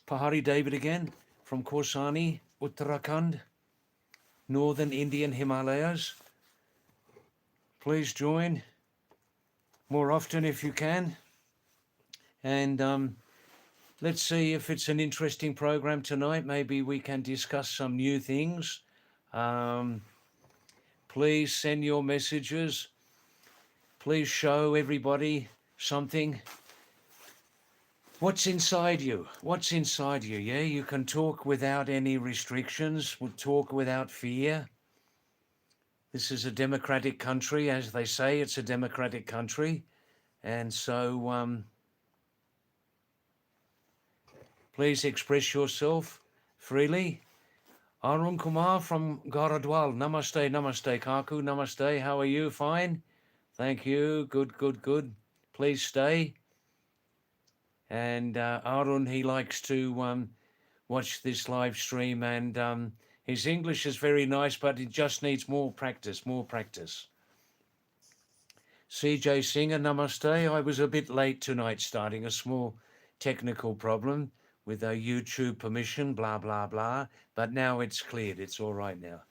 Pahadi David again from Korsani, Uttarakhand, Northern Indian Himalayas. Please join more often if you can. And let's see if it's an interesting program tonight. Maybe we can discuss some new things. Please send your messages. Please show everybody something. What's inside you? What's inside you? Yeah, you can talk without any restrictions, talk without fear. This is a democratic country, as they say, it's a democratic country. And so please express yourself freely. Arun Kumar from Garadwal. Namaste, namaste, Kaku, namaste. How are you? Fine? Thank you. Good, good, good. Please stay. And Arun, he likes to watch this live stream, and his English is very nice, but it just needs more practice, more practice. CJ Singer, namaste. I was a bit late tonight, starting a small technical problem with a YouTube permission, blah, blah, blah. But now it's cleared. It's all right now.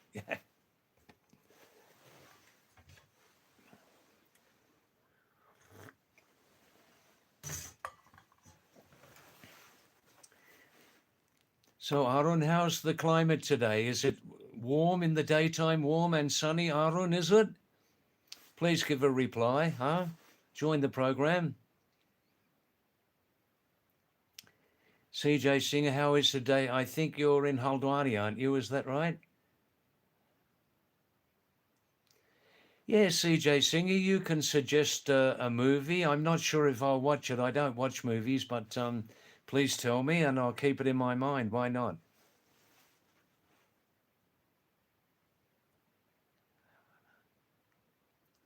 So, Arun, how's the climate today? Is it warm in the daytime, warm and sunny, Arun, is it? Please give a reply, huh? Join the program. CJ Singer, how is the day? I think you're in Haldwani, aren't you? Is that right? Yes, CJ Singer, you can suggest a movie. I'm not sure if I'll watch it. I don't watch movies, but please tell me and I'll keep it in my mind. Why not?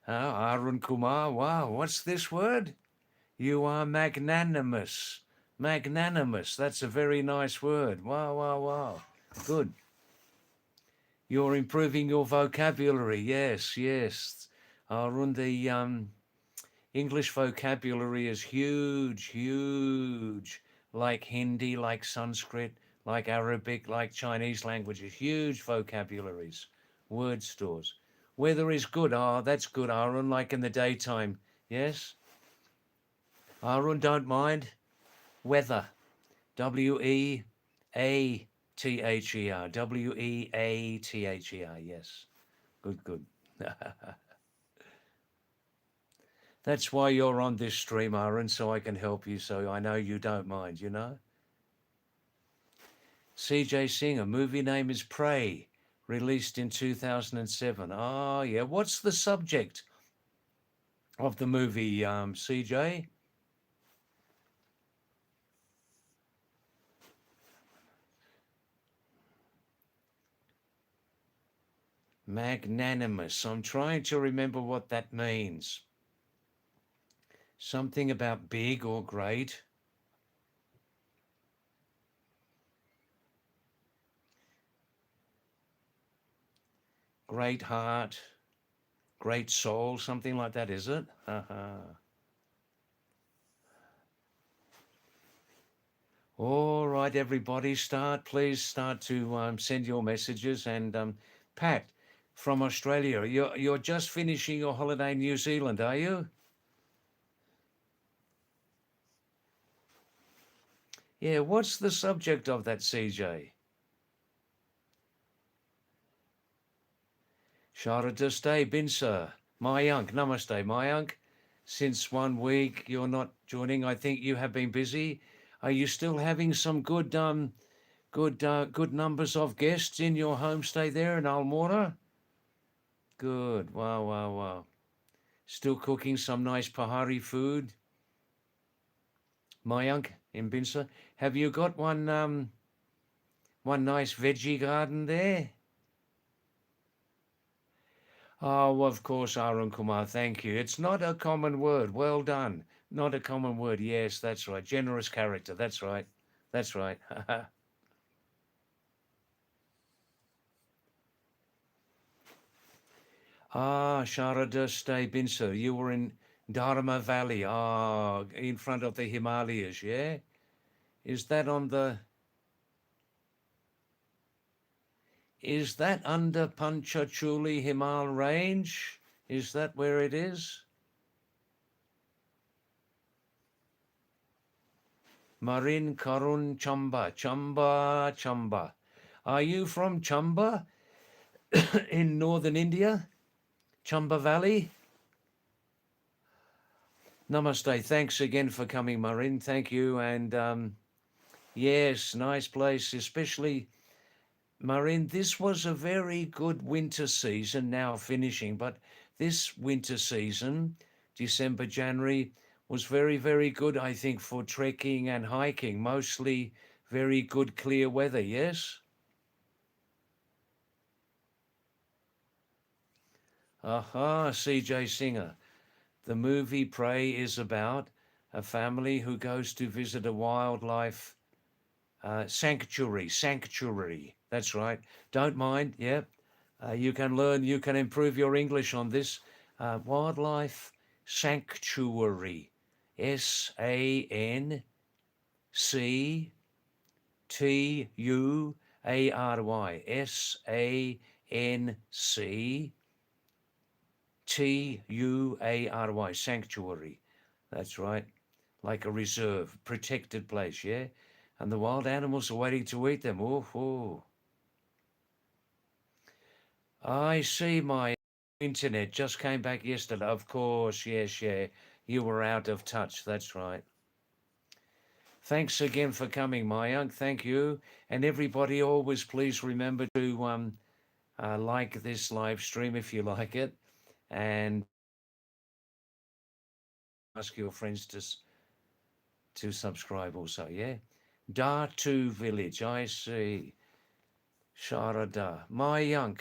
Arun Kumar, wow, what's this word? You are magnanimous. Magnanimous, that's a very nice word. Wow, wow, wow. Good. You're improving your vocabulary. Yes, yes. Arun, the English vocabulary is huge, huge. Like Hindi, like Sanskrit, like Arabic, like Chinese languages. Huge vocabularies, word stores. Weather is good. That's good, Arun, like in the daytime. Yes? Arun, don't mind. Weather. W-E-A-T-H-E-R. W-E-A-T-H-E-R. Yes. Good, good. That's why you're on this stream, Aaron, so I can help you, so I know you don't mind, you know? CJ Singer, movie name is Prey, released in 2007. Oh, yeah. What's the subject of the movie, CJ? Magnanimous. I'm trying to remember what that means. Something about big or great. Great heart, great soul, something like that, is it? All right, everybody, please start to send your messages. And Pat from Australia, you're just finishing your holiday in New Zealand, are you? Yeah, what's the subject of that, CJ? Sharadaste Binsa, Mayank, namaste, Mayank. Since 1 week you're not joining, I think you have been busy. Are you still having some good numbers of guests in your homestay there in Almora? Good. Wow, wow, wow. Still cooking some nice Pahari food. Mayank in Binsa. Have you got one nice veggie garden there? Oh, of course, Arun Kumar, thank you. It's not a common word. Well done. Not a common word. Yes, that's right. Generous character. That's right. That's right. Sharada Stay Binsa. You were in Dharma Valley. In front of the Himalayas, yeah? Is that on the Is that under Panchachuli Himal range? Is that where it is? Marin Karun Chamba, Chamba, Chamba. Are you from Chamba in northern India? Chamba Valley? Namaste. Thanks again for coming, Marin. Thank you. And yes, nice place, especially Marin. This was a very good winter season, now finishing, but this winter season, December, January, was very, very good, I think, for trekking and hiking. Mostly very good, clear weather, yes? Aha, CJ Singer. The movie Prey is about a family who goes to visit a wildlife sanctuary. That's right. Don't mind. Yep. You can learn, you can improve your English on this. Wildlife sanctuary. SANCTUARY. SANCTUARY. Sanctuary. That's right. Like a reserve, protected place, yeah? And the wild animals are waiting to eat them. Oh. I see my internet just came back yesterday. Of course, yes, yeah. You were out of touch. That's right. Thanks again for coming, Mayank. Thank you. And everybody, always please remember to like this live stream if you like it. And ask your friends to subscribe also, yeah? Datu Village, I see. Sharada. Mayank,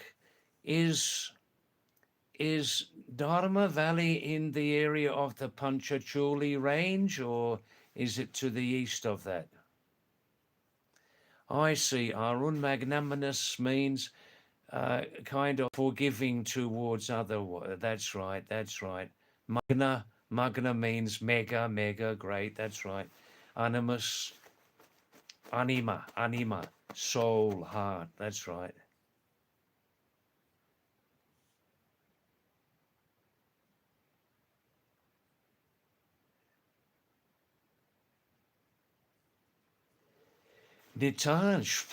is Dharma Valley in the area of the Panchachuli range, or is it to the east of that? I see. Arun, magnanimous means kind of forgiving towards other. That's right. That's right. Magna means mega, great. That's right. Animus, anima, soul, heart. That's right. Nitanj,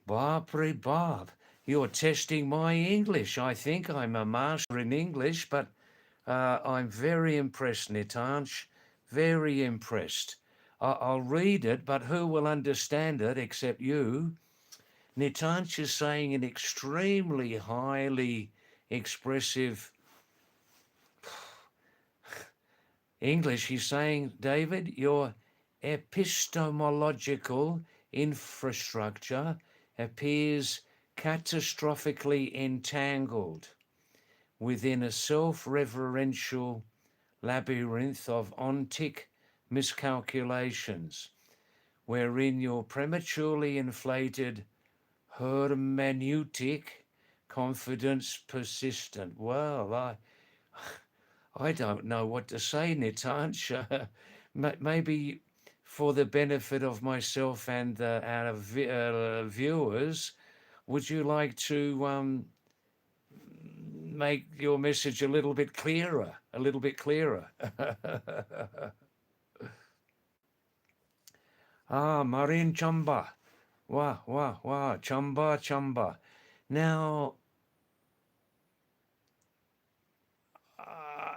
Barbary Bob. You're testing my English. I think I'm a master in English, but I'm very impressed, Nitanj. Very impressed. I'll read it, but who will understand it except you? Nitanj is saying an extremely highly expressive English. He's saying, David, your epistemological infrastructure appears catastrophically entangled within a self-referential labyrinth of ontic miscalculations, wherein your prematurely inflated hermeneutic confidence persistent. Well, I don't know what to say, Nitanj. Maybe for the benefit of myself and our viewers, would you like to make your message a little bit clearer? A little bit clearer. Marin Chamba. Wah. Chamba.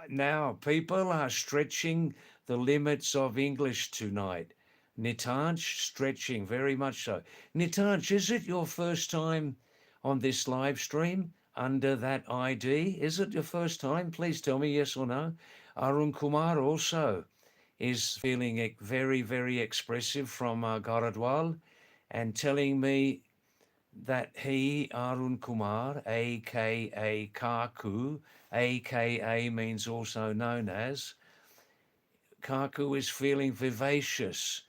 Now people are stretching the limits of English tonight. Nitanj, stretching very much so. Nitanj, is it your first time on this live stream under that ID? Is it your first time? Please tell me yes or no. Arun Kumar also is feeling it very, very expressive from Garadwal and telling me that he, Arun Kumar, aka Kaku, aka means also known as, Kaku is feeling vivacious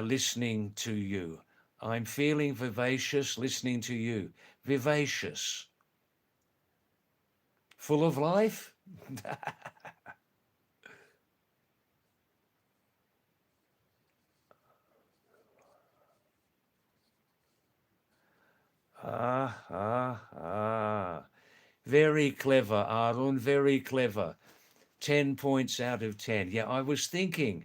listening to you. I'm feeling vivacious listening to you. Vivacious. Full of life? Ah. Very clever, Arun, very clever. 10 points out of 10. Yeah, I was thinking,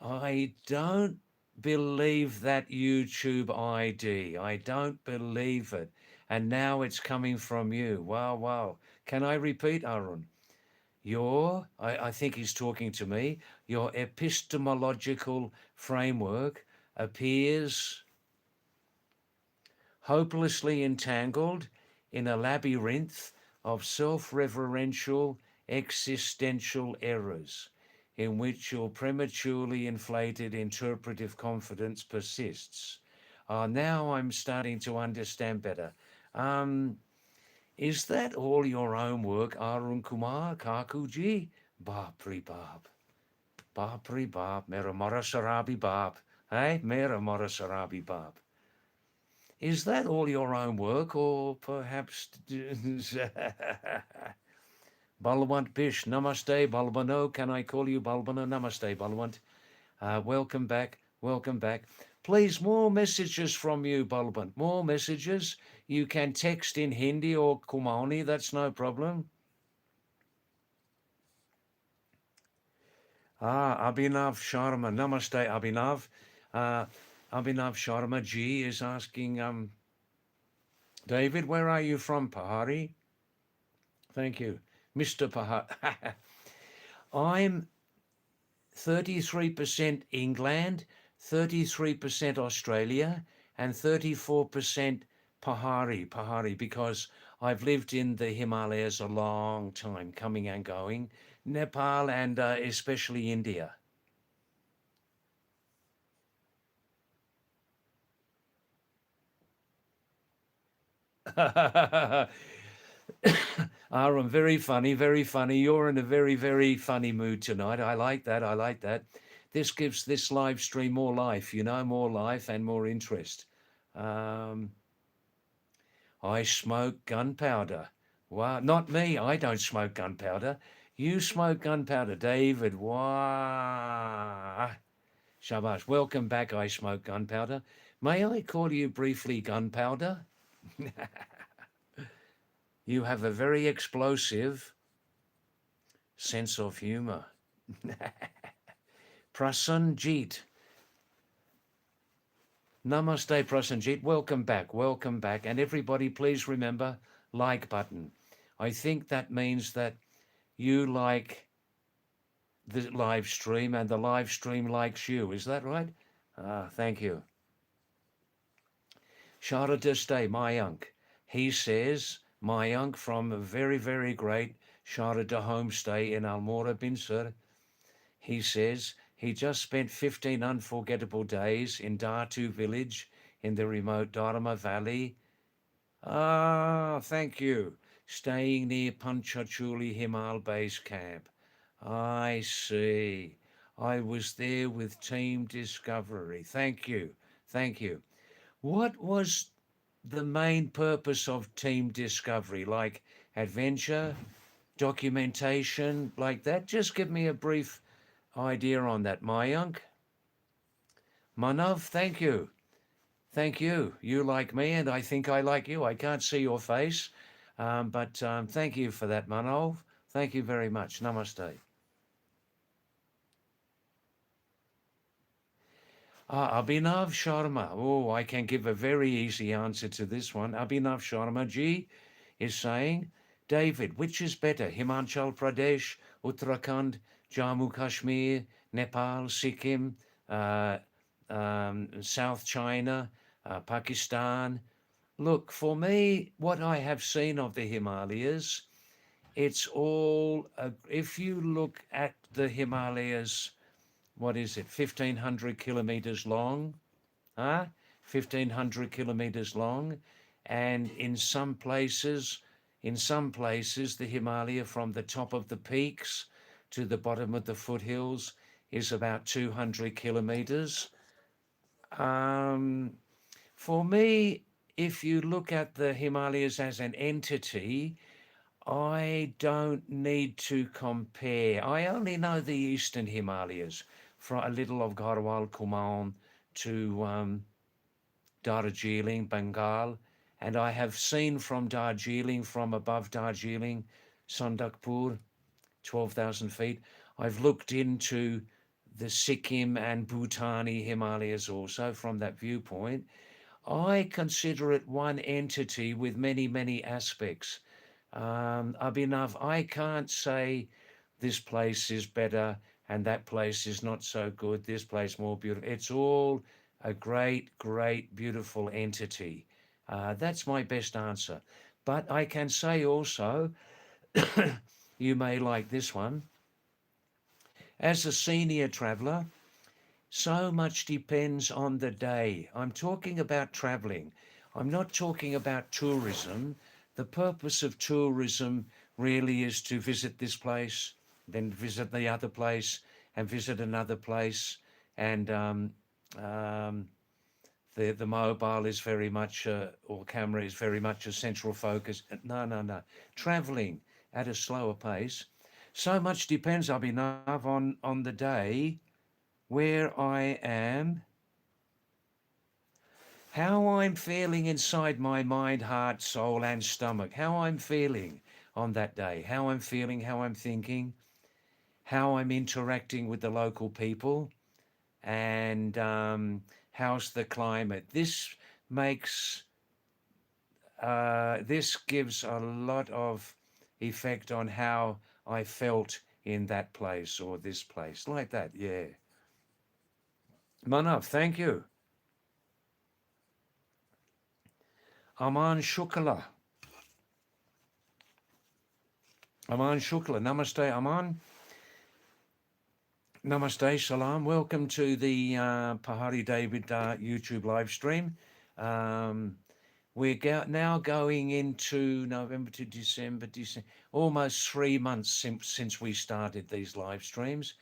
I don't believe that YouTube ID. I don't believe it. And now it's coming from you. Wow. Can I repeat, Arun? I think he's talking to me, your epistemological framework appears hopelessly entangled in a labyrinth of self-referential existential errors in which your prematurely inflated interpretive confidence persists. Now I'm starting to understand better. Um, is that all your own work, Arun Kumar Kakuji? Bapri Bab. Bapri Bab. Mera Mara Sarabi Bab. Hey, Mera Mara Sarabi Bab. Is that all your own work, or perhaps Balwant Bish? Namaste, Balbano. Can I call you Balbano? Namaste, Balwant. Welcome back. Please, more messages from you, Balbant. More messages. You can text in Hindi or Kumani. That's no problem. Abhinav Sharma. Namaste, Abhinav. Abhinav Sharma Ji is asking, David, where are you from, Pahari? Thank you. Mr. Pahari. I'm 33% England, 33% Australia, and 34% Pahari, because I've lived in the Himalayas a long time, coming and going, Nepal and especially India. Aaron, very funny, very funny. You're in a very, very funny mood tonight. I like that. This gives this live stream more life, more life and more interest. Um, I smoke gunpowder. Wow, not me. I don't smoke gunpowder. You smoke gunpowder, David. Wow. Shabash. Welcome back. I smoke gunpowder. May I call you briefly gunpowder? You have a very explosive sense of humor. Prasanjit. Namaste, Prasanjit. Welcome back. And everybody, please remember, like button. I think that means that you like the live stream and the live stream likes you. Is that right? Thank you. Sharada Stay, Mayank. He says, Mayank from a very, very great Sharada homestay in Almora Binsur. He says he just spent 15 unforgettable days in Datu village in the remote Dharma Valley. Thank you. Staying near Panchachuli Himal Base Camp. I see. I was there with Team Discovery. Thank you. What was the main purpose of Team Discovery? Like adventure, documentation, like that? Just give me a brief idea on that, Mayank. Manav, thank you. You like me, and I think I like you. I can't see your face, but thank you for that, Manav. Thank you very much. Namaste. Abhinav Sharma. Oh, I can give a very easy answer to this one. Abhinav Sharma ji is saying, David, which is better, Himachal Pradesh, Uttarakhand, Jammu Kashmir, Nepal, Sikkim, South China, Pakistan? Look, for me, what I have seen of the Himalayas, it's all, if you look at the Himalayas, what is it, 1,500 kilometers long? 1,500 kilometers long. And in some places, the Himalaya from the top of the peaks to the bottom of the foothills is about 200 kilometers. For me, if you look at the Himalayas as an entity, I don't need to compare. I only know the Eastern Himalayas, from a little of Garhwal Kumaon to Darjeeling, Bengal, And I have seen from Darjeeling, from above Darjeeling, Sandakpur, 12,000 feet. I've looked into the Sikkim and Bhutani Himalayas also from that viewpoint. I consider it one entity with many, many aspects. Abhinav, I can't say this place is better and that place is not so good, this place more beautiful. It's all a great, great, beautiful entity. That's my best answer. But I can say also, you may like this one. As a senior traveler, so much depends on the day. I'm talking about traveling. I'm not talking about tourism. The purpose of tourism really is to visit this place, then visit the other place, and visit another place. And um, the mobile is very much, or camera is very much a central focus. No, no, no. Traveling at a slower pace. So much depends, Abhinav, on the day, where I am, how I'm feeling inside my mind, heart, soul, and stomach, how I'm feeling on that day, how I'm feeling, how I'm thinking, how I'm interacting with the local people, and how's the climate. Makes, this gives a lot of effect on how I felt in that place or this place, like that, yeah. Manav, thank you. Aman Shukla. Aman Shukla. Namaste, Aman. Namaste, Salam. Welcome to the Pahadi David YouTube live stream. We're now going into November to December, almost 3 months since we started these live streams.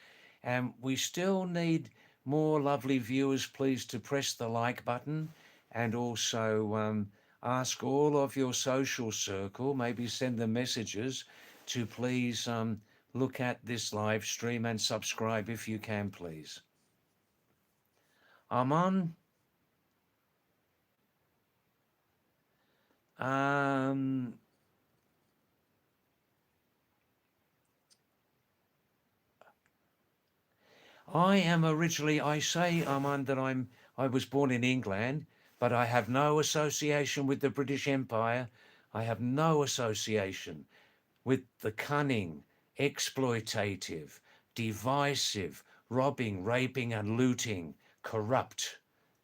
And we still need more lovely viewers, please, to press the like button, and also ask all of your social circle, maybe send them messages to please look at this live stream and subscribe if you can, please. Aman, I am originally, I say, Aman, that I was born in England, but I have no association with the British Empire. I have no association with the cunning, exploitative, divisive, robbing, raping, and looting, corrupt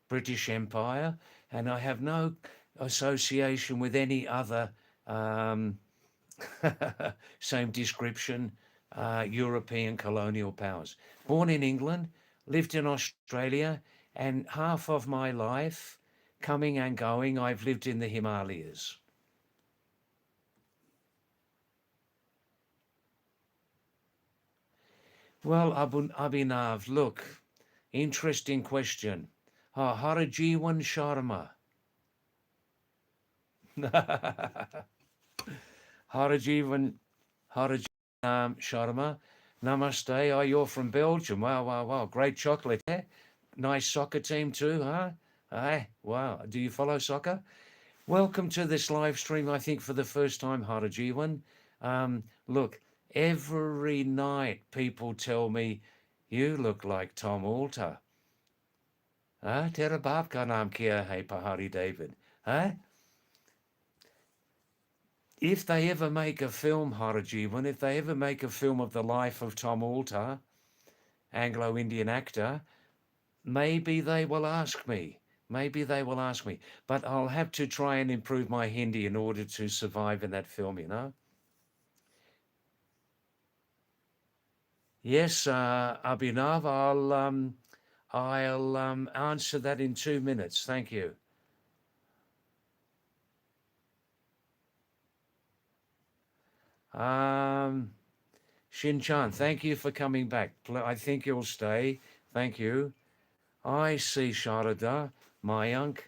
British Empire, and I have no association with any other same description, European colonial powers. Born in England, lived in Australia, and half of my life, coming and going, I've lived in the Himalayas. Well, Abhinav, look, interesting question. Harajiwan Sharma. Harajivan Sharma. Namaste. Oh, you're from Belgium. Wow, wow, wow. Great chocolate. Eh? Nice soccer team too, huh? Hey, wow. Do you follow soccer? Welcome to this live stream, I think, for the first time, Harajiwan. Look, every night people tell me, you look like Tom Alter. Huh? Tera baap ka naam kya hai, Pahadi David? Huh? If they ever make a film, Harajivan, if they ever make a film of the life of Tom Alter, Anglo-Indian actor, maybe they will ask me. Maybe they will ask me. But I'll have to try and improve my Hindi in order to survive in that film, you know? Yes, Abhinav, I'll answer that in 2 minutes. Thank you. Shin-chan, thank you for coming back. I think you'll stay. Thank you. I see Sharada, Mayank.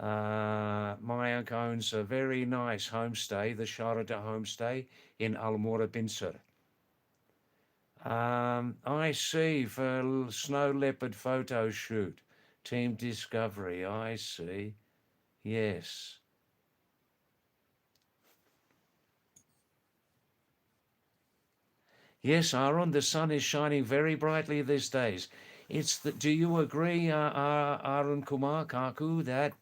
Mayank owns a very nice homestay, the Sharada homestay in Almora Binsar. I see for snow leopard photo shoot, Team Discovery. I see. Yes. Yes, Aaron, the sun is shining very brightly these days. It's the, do you agree, Aaron Kumar Kaku, that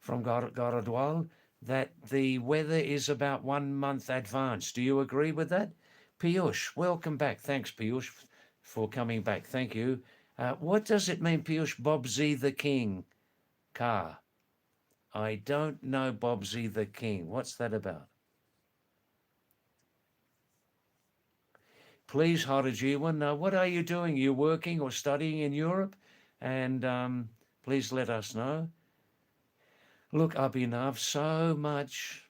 from Garadwal, that the weather is about 1 month advanced? Do you agree with that? Piyush, welcome back. Thanks, Piyush, for coming back. Thank you. What does it mean, Piyush? Bobsy the King, Car. I don't know Bobsy the King. What's that about? Please, Harajiwan, what are you doing? You working or studying in Europe? And please let us know. Look, Abhinav, so much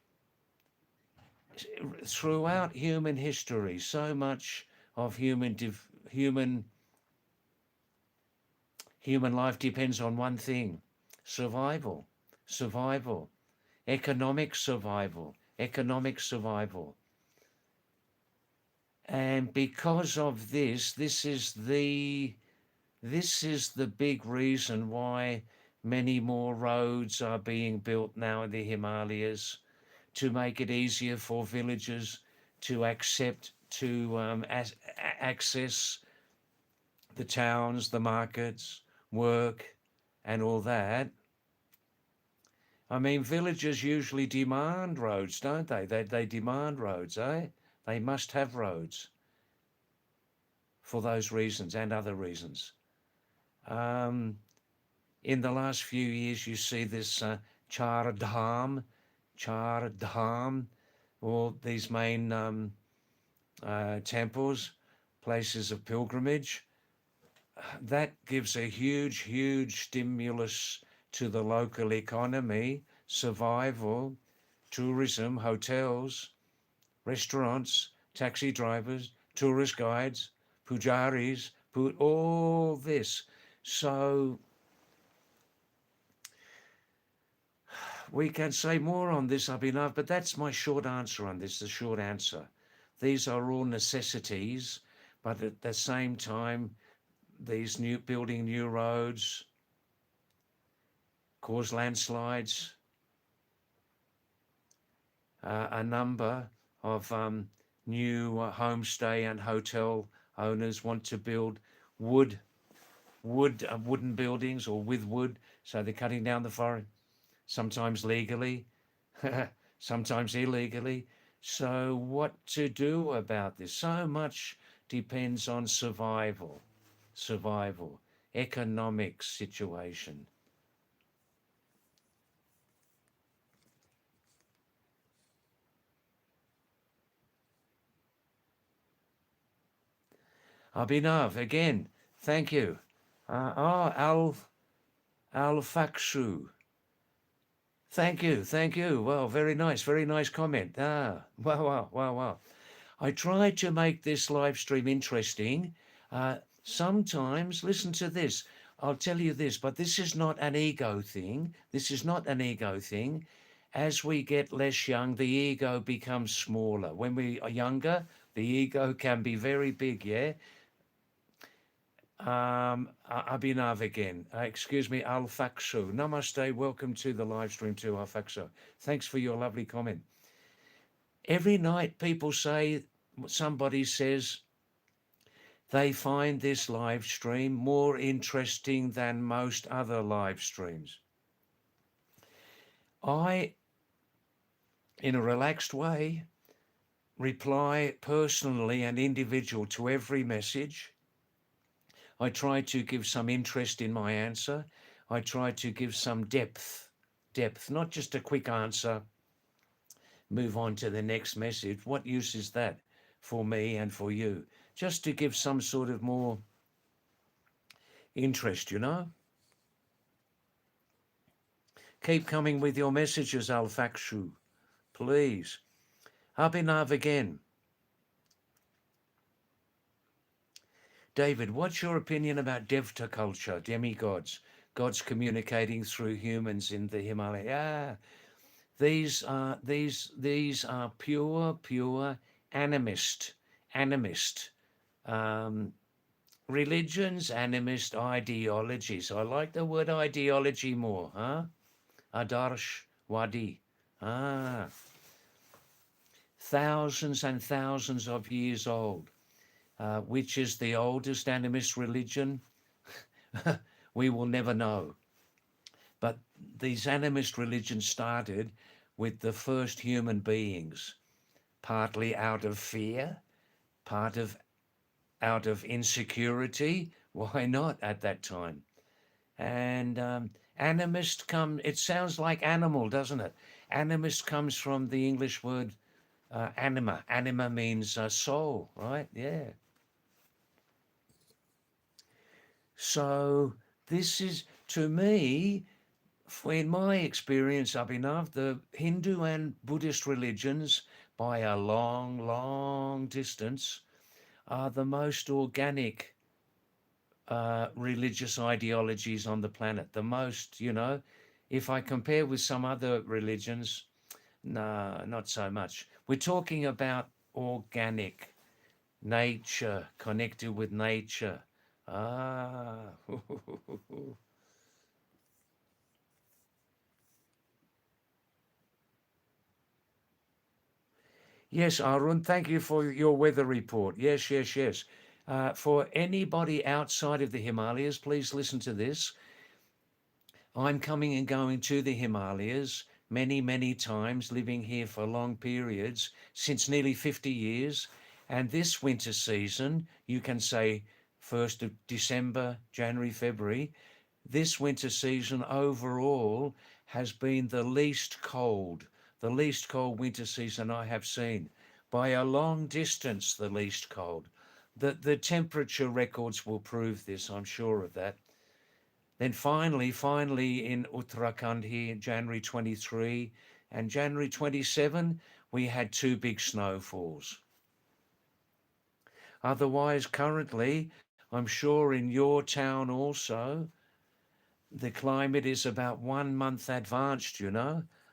throughout human history, so much of human life depends on one thing: survival, survival, economic survival, economic survival. And because of this, this is the big reason why many more roads are being built now in the Himalayas, to make it easier for villagers to access the towns, the markets, work, and all that. I mean, villagers usually demand roads, don't they? They demand roads, eh? They must have roads for those reasons and other reasons. In the last few years, you see this Char Dham, all these main temples, places of pilgrimage. That gives a huge stimulus to the local economy, survival, tourism, hotels, restaurants, taxi drivers, tourist guides, pujaris, all this. So we can say more on this, Abhinav, but that's my short answer on this, the short answer. These are all necessities, but at the same time, these building new roads cause landslides. A number of new homestay and hotel owners want to build wooden buildings, or with wood, so they're cutting down the forest, sometimes legally, sometimes illegally. So what to do about this? So much depends on survival, economic situation. Abhinav, again, thank you. Al Fakshu. Thank you, thank you. Well, very nice comment. Wow. I try to make this live stream interesting. Sometimes, listen to this. I'll tell you this, but this is not an ego thing. This is not an ego thing. As we get less young, the ego becomes smaller. When we are younger, the ego can be very big, yeah? Abhinav again. Excuse me, Al Fakshu. Namaste. Welcome to the live stream too, Al Fakshu. Thanks for your lovely comment. Every night people say, somebody says, they find this live stream more interesting than most other live streams. I, in a relaxed way, reply personally and individual to every message. I try to give some interest in my answer. I try to give some depth, not just a quick answer, move on to the next message. What use is that for me and for you? Just to give some sort of more interest, you know? Keep coming with your messages, Al Fakshu, please. Abhinav again. David, what's your opinion about Devta culture, demigods, gods communicating through humans in the Himalaya? These are pure animist religions, animist ideologies. I like the word ideology more, huh? Adarsh Wadi. Thousands and thousands of years old. Which is the oldest animist religion? We will never know. But these animist religions started with the first human beings, partly out of fear, part of out of insecurity. Why not at that time? And animist it sounds like animal, doesn't it? Animist comes from the English word anima. Anima means soul, right? Yeah. So this is, to me, in my experience, Abhinav, the Hindu and Buddhist religions, by a long, long distance, are the most organic religious ideologies on the planet. The most, if I compare with some other religions, no, not so much. We're talking about organic nature, connected with nature. Ah. Yes, Arun, thank you for your weather report. Yes, yes, yes. For anybody outside of the Himalayas, please listen to this. I'm coming and going to the Himalayas many, many times, living here for long periods, since nearly 50 years. And this winter season, you can say 1st of December, January, February, this winter season overall has been the least cold winter season I have seen. By a long distance, the least cold. The temperature records will prove this, I'm sure of that. Then finally in Uttarakhand here, January 23 and January 27, we had two big snowfalls. Otherwise, currently, I'm sure in your town also, the climate is about 1 month advanced.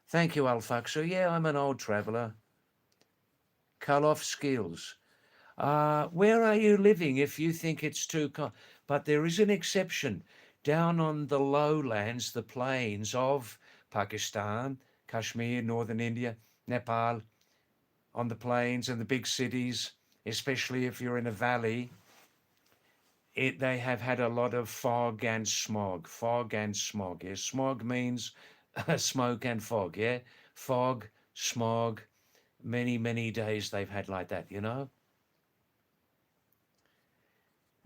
Thank you, Alfaxo. Yeah, I'm an old traveller. Karloff skills. Where are you living if you think it's too cold? But there is an exception. Down on the lowlands, the plains of Pakistan, Kashmir, northern India, Nepal, on the plains and the big cities, especially if you're in a valley, they have had a lot of fog and smog. Fog and smog. Yeah? Smog means smoke and fog. Yeah, fog, smog. Many, many days they've had like that.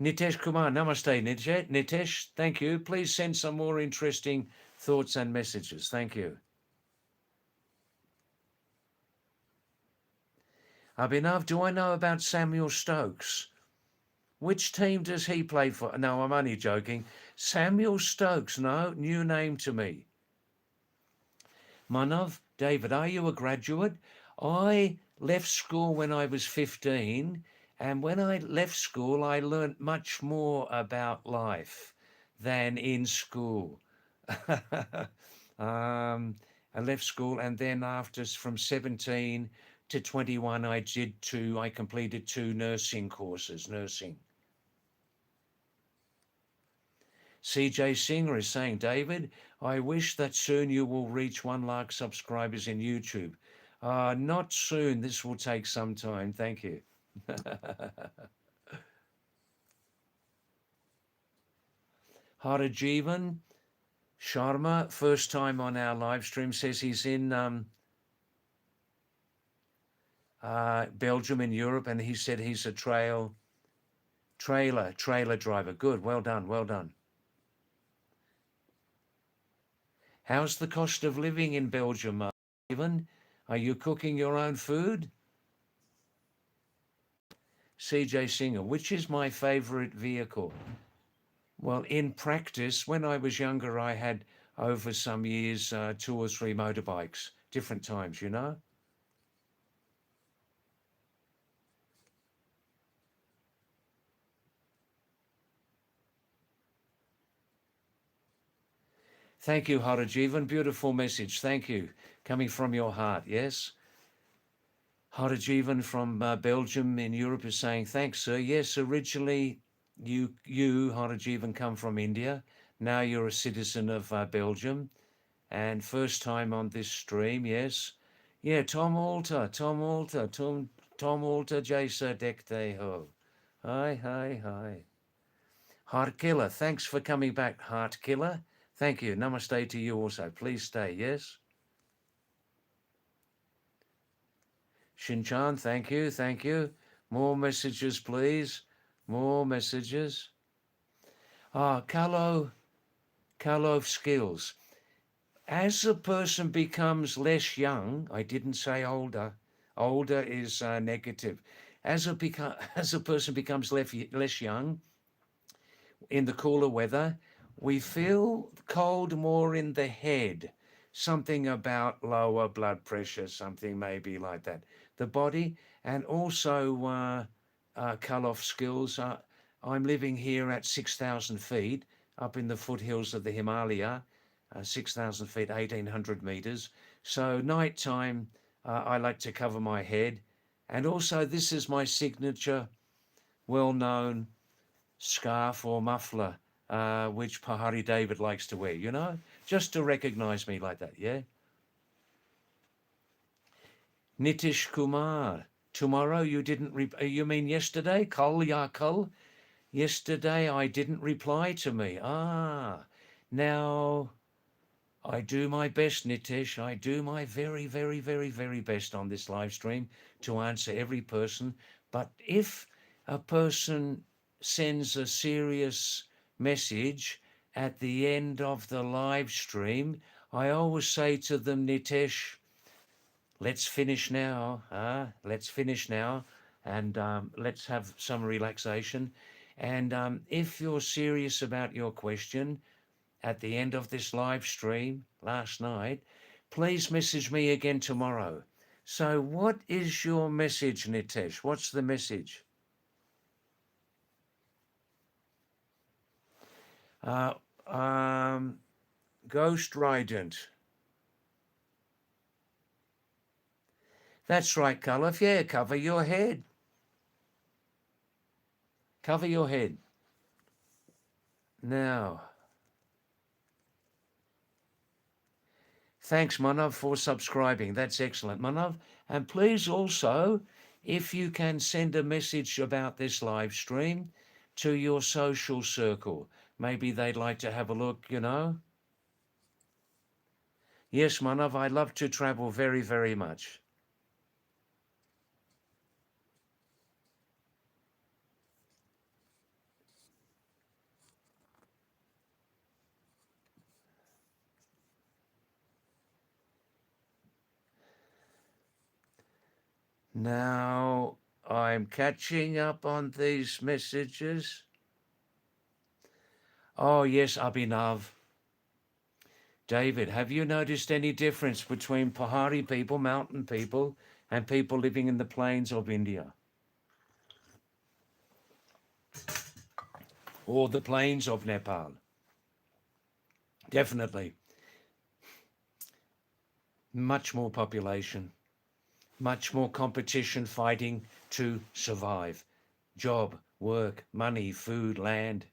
Nitesh Kumar, namaste, Nitesh, thank you. Please send some more interesting thoughts and messages. Thank you. Abhinav, do I know about Samuel Stokes? Which team does he play for? No, I'm only joking. Samuel Stokes, no, new name to me. Manav, David, are you a graduate? I left school when I was 15, and when I left school, I learnt much more about life than in school. I left school, and then after from 17 to 21, I completed two nursing courses, nursing. CJ Singer is saying, David, I wish that soon you will reach 1 lakh subscribers in YouTube. Not soon. This will take some time. Thank you. Harajivan Sharma, first time on our live stream, says he's in Belgium in Europe, and he said he's a trailer driver. Good. Well done. Well done. How's the cost of living in Belgium, Ivan? Are you cooking your own food? CJ Singer, which is my favorite vehicle? Well, in practice, when I was younger, I had over some years 2 or 3 motorbikes, different times. Thank you, Harajivan. Beautiful message. Thank you. Coming from your heart, yes? Harajivan from Belgium in Europe is saying, thanks, sir. Yes, originally you, Harajivan, come from India. Now you're a citizen of Belgium. And first time on this stream, yes. Yeah, Tom Alter, Tom Alter, Tom Alter, Jaisa Dekte Ho. Hi, hi, hi. Heart Killer, thanks for coming back, Heart Killer. Thank you. Namaste to you also. Please stay, yes? Shinchan, thank you, thank you. More messages, please. More messages. Carlo skills. As a person becomes less young, I didn't say older. Older is negative. As a person becomes less young, in the cooler weather, we feel cold more in the head. Something about lower blood pressure, something maybe like that. The body, and also Karloff skills. I'm living here at 6,000 feet up in the foothills of the Himalaya, 6,000 feet, 1,800 meters. So nighttime, I like to cover my head. And also, this is my signature, well-known scarf or muffler, which Pahadi David likes to wear, you know, just to recognize me like that, yeah? Nitish Kumar, tomorrow you didn't, you mean yesterday? Kal ya kal? Yesterday I didn't reply to me. Now I do my best, Nitish. I do my very, very, very, very best on this live stream to answer every person. But if a person sends a serious message at the end of the live stream, I always say to them, Nitish, let's finish now. Let's finish now, and let's have some relaxation. And if you're serious about your question, at the end of this live stream last night, please message me again tomorrow. So what is your message, Nitesh? What's the message? Uh, um, Ghost Rident. That's right, Cullif. Yeah, cover your head. Cover your head. Now, thanks, Manav, for subscribing. That's excellent, Manav. And please also, if you can send a message about this live stream to your social circle. Maybe they'd like to have a look, you know. Yes, Manav, I love to travel very, very much. Now, I'm catching up on these messages. Oh, yes, Abhinav. David, have you noticed any difference between Pahari people, mountain people, and people living in the plains of India? Or the plains of Nepal? Definitely. Much more population, much more competition fighting to survive. Job, work, money, food, land.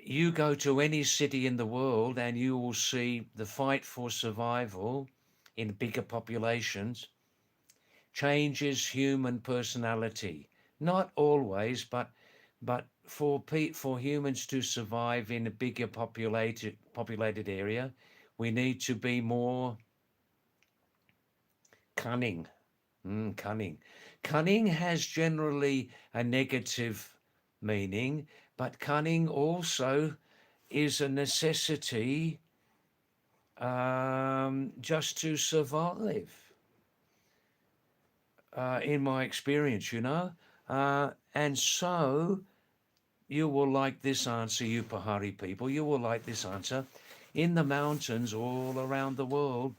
You go to any city in the world and you will see the fight for survival in bigger populations changes human personality. Not always, but for humans to survive in a bigger populated area, we need to be more cunning. Cunning. Cunning has generally a negative meaning, but cunning also is a necessity just to survive, in my experience, you know. And so you will like this answer, you Pahari people, you will like this answer. In the mountains all around the world,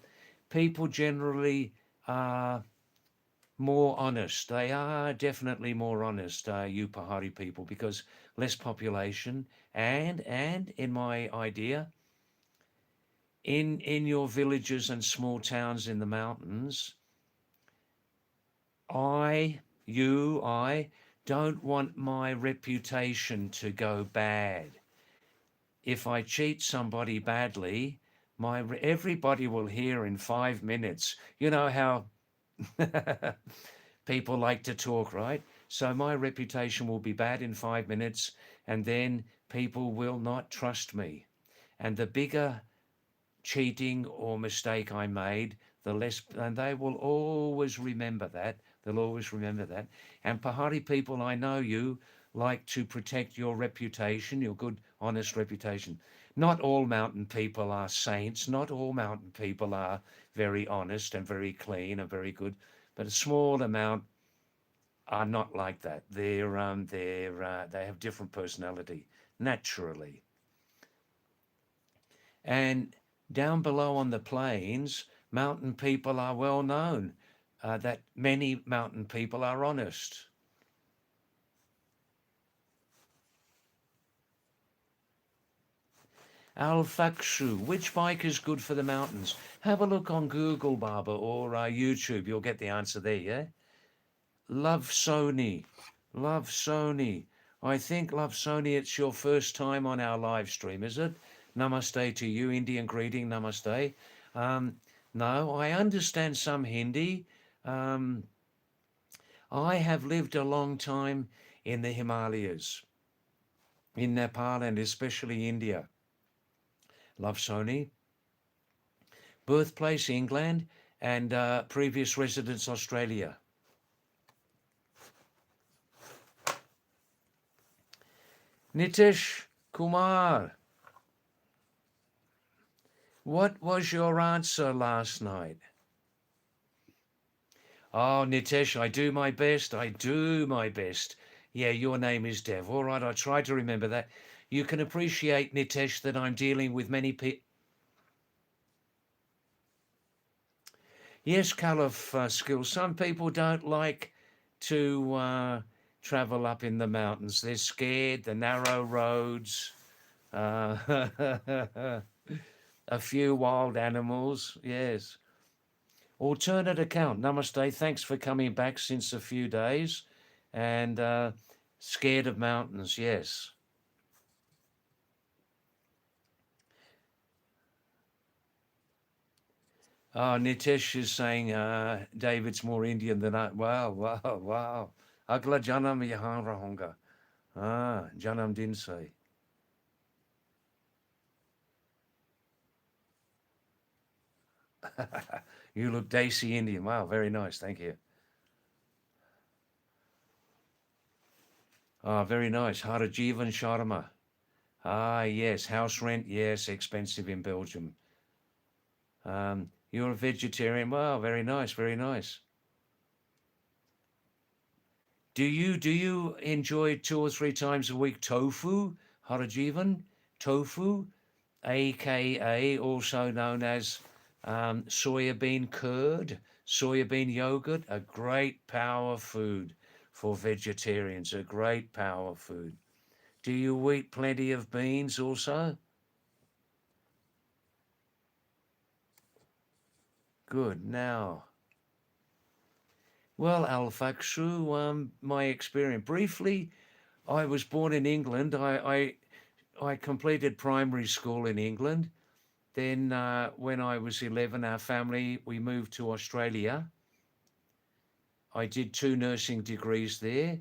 people generally are more honest. They are definitely more honest, you Pahari people, because less population and in my idea, in your villages and small towns in the mountains, I don't want my reputation to go bad. If I cheat somebody badly, everybody will hear in 5 minutes. You know how People like to talk, right? So my reputation will be bad in 5 minutes, and then people will not trust me. And the bigger cheating or mistake I made, the less, and they will always remember that. They'll always remember that. And Pahadi people, I know you like to protect your reputation, your good, honest reputation. Not all mountain people are saints. Not all mountain people are very honest and very clean and very good. But a small amount are not like that. They have different personality naturally. And down below on the plains, mountain people are well known. That many mountain people are honest. Al-Fakshu, which bike is good for the mountains? Have a look on Google, Baba, or YouTube. You'll get the answer there, yeah? Love Sony. Love Sony. I think, Love Sony, it's your first time on our live stream, is it? Namaste to you, Indian greeting, namaste. No, I understand some Hindi. Um, I have lived a long time in the Himalayas, in Nepal and especially India. Love Sony. Birthplace England and previous residence Australia. Nitish Kumar, what was your answer last night? Oh, Nitesh, I do my best. I do my best. Yeah, your name is Dev. All right, I try to remember that. You can appreciate, Nitesh, that I'm dealing with many people. Yes, colour skills. Some people don't like to travel up in the mountains. They're scared, the narrow roads, a few wild animals. Yes. Alternate account. Namaste. Thanks for coming back since a few days. And scared of mountains. Yes. Oh, Nitesh is saying David's more Indian than I. Wow, wow, wow. Agla janam yahan rahunga. Janam didn't say. You look Desi Indian. Wow, very nice. Thank you. Very nice. Harajivan Sharma. Yes. House rent. Yes. Expensive in Belgium. You're a vegetarian. Wow, very nice. Very nice. Do you enjoy 2 or 3 times a week tofu? Harajivan? Tofu? AKA also known as soybean curd, soybean yogurt, a great power food for vegetarians, a great power food. Do you eat plenty of beans also? Good. Now, well, Al Fakshu, my experience briefly. I was born in England. I completed primary school in England. Then, when I was 11, our family, we moved to Australia. I did 2 nursing degrees there.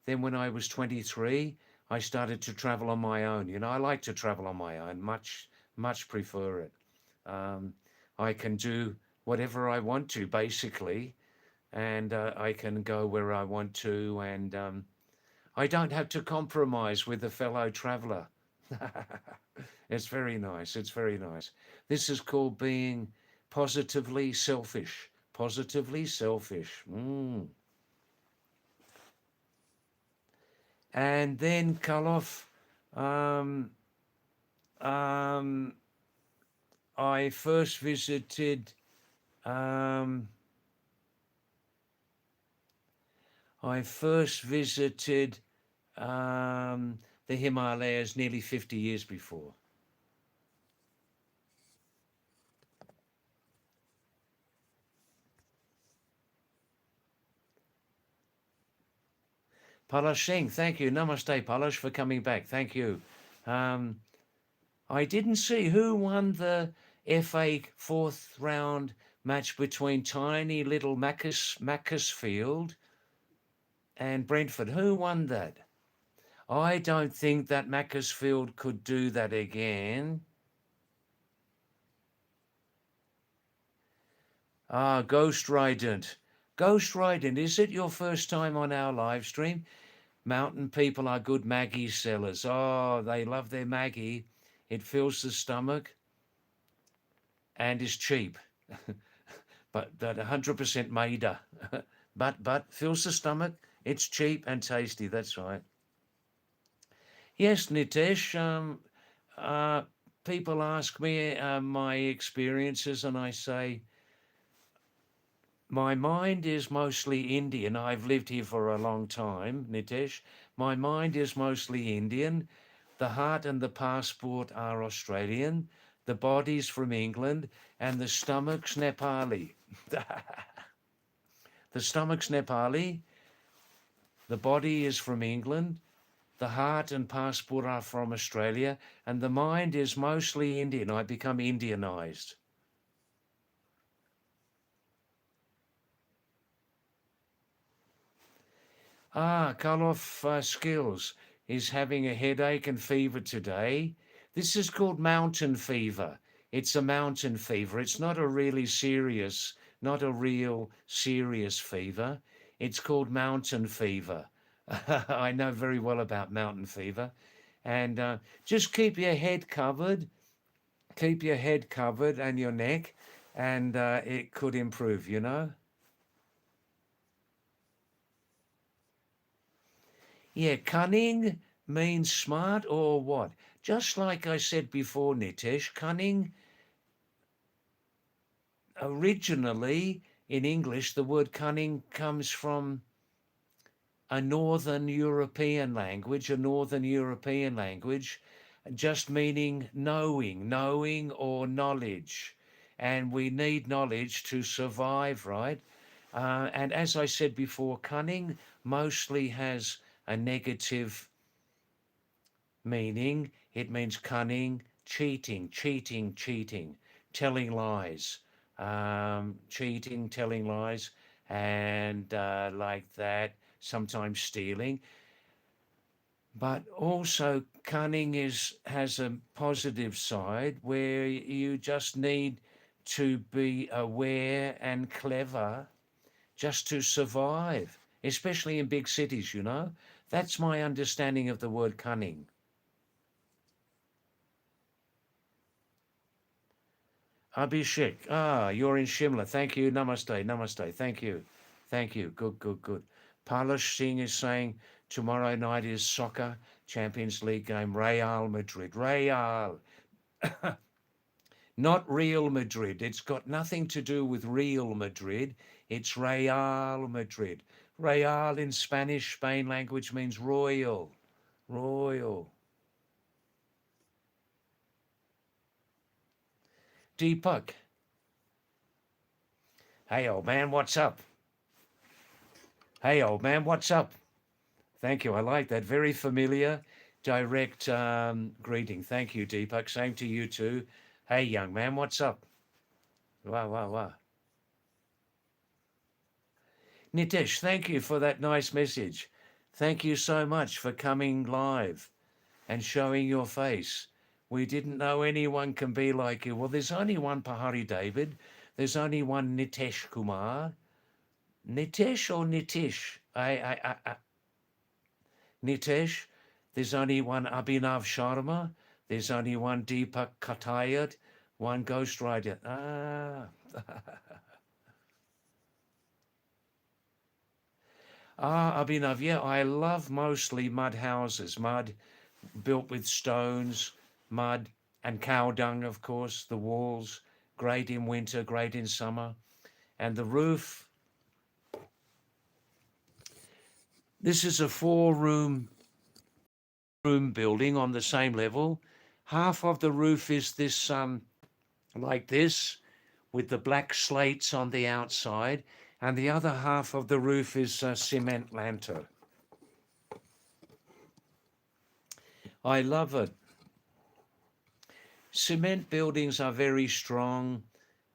Then, when I was 23, I started to travel on my own. I like to travel on my own, much prefer it. Um, I can do whatever I want to, basically, and I can go where I want to, and I don't have to compromise with a fellow traveler. It's very nice. It's very nice. This is called being positively selfish. Positively selfish. And then Kalof, um, um, I first visited. Um, I first visited the Himalayas nearly 50 years before. Palash Singh, thank you. Namaste, Palash, for coming back. Thank you. Um, I didn't see who won the FA fourth round match between tiny little Macclesfield and Brentford. Who won that? I don't think that Macclesfield could do that again. Ghost Radiant. Ghost Radiant, is it your first time on our live stream? Mountain people are good Maggie sellers. Oh, they love their Maggie. It fills the stomach and is cheap. but 100% Maida. but fills the stomach. It's cheap and tasty. That's right. Yes, Nitesh. People ask me my experiences, and I say, my mind is mostly Indian. I've lived here for a long time, Nitesh. My mind is mostly Indian. The heart and the passport are Australian. The body's from England, and the stomach's Nepali. The stomach's Nepali. The body is from England. The heart and passport are from Australia, and the mind is mostly Indian. I become Indianized. Karloff Skills is having a headache and fever today. This is called mountain fever. It's a mountain fever. It's not a really serious, not a real serious fever. It's called mountain fever. I know very well about mountain fever. And just keep your head covered. Keep your head covered and your neck, and it could improve, you know? Yeah, cunning means smart or what? Just like I said before, Nitesh, cunning originally in English, the word cunning comes from a Northern European language, just meaning knowing or knowledge. And we need knowledge to survive, right? And as I said before, cunning mostly has a negative meaning. It means cunning, cheating, telling lies, cheating, telling lies, and like that, sometimes stealing. But also cunning has a positive side where you just need to be aware and clever just to survive, especially in big cities, you know. That's my understanding of the word cunning. Abhishek, you're in Shimla. Thank you. Namaste. Thank you. Good. Palash Singh is saying tomorrow night is soccer Champions League game. Real Madrid. Real. Not Real Madrid. It's got nothing to do with Real Madrid. It's Real Madrid. Real in Spanish, Spain language means royal. Royal. Deepak. Hey, old man, what's up? Hey, old man, what's up? Thank you. I like that. Very familiar, direct greeting. Thank you, Deepak. Same to you too. Hey, young man, what's up? Wow. Nitesh, thank you for that nice message. Thank you so much for coming live and showing your face. We didn't know anyone can be like you. Well, there's only one Pahadi David. There's only one Nitesh Kumar. Nitesh or Nitish? Nitesh. There's only one Abhinav Sharma. There's only one Deepak Katayat, one Ghost Rider. Abhinav, yeah, I love mostly mud houses, mud built with stones, mud and cow dung, of course, the walls, great in winter, great in summer. And the roof, this is a 4-room building on the same level. Half of the roof is this, like this, with the black slates on the outside, and the other half of the roof is cement lantern. I love it. Cement buildings are very strong.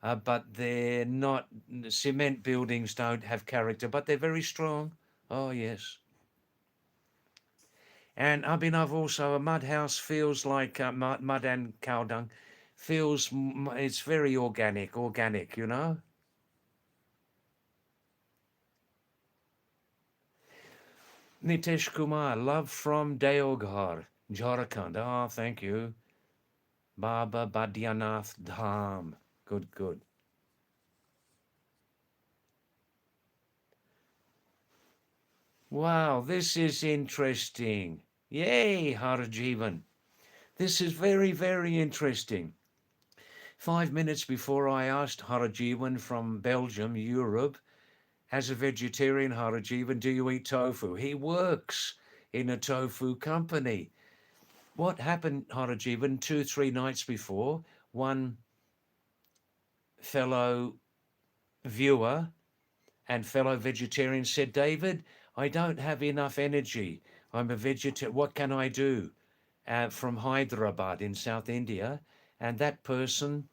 but they're not, cement buildings don't have character, but they're very strong. Oh, yes. And I've also, a mud house feels like mud and cow dung feels, it's very organic, you know? Nitesh Kumar, love from Deoghar, Jharkhand. Ah, thank you. Baba Badiyanath Dham. Good, good. Wow, this is interesting. Yay, Harajivan. This is very, very interesting. 5 minutes before I asked Harajivan from Belgium, Europe, as a vegetarian, Harajivan, do you eat tofu? He works in a tofu company. What happened, Harajivan, 2, 3 nights before? One fellow viewer and fellow vegetarian said, David, I don't have enough energy. I'm a vegetarian. What can I do? From Hyderabad in South India. And that person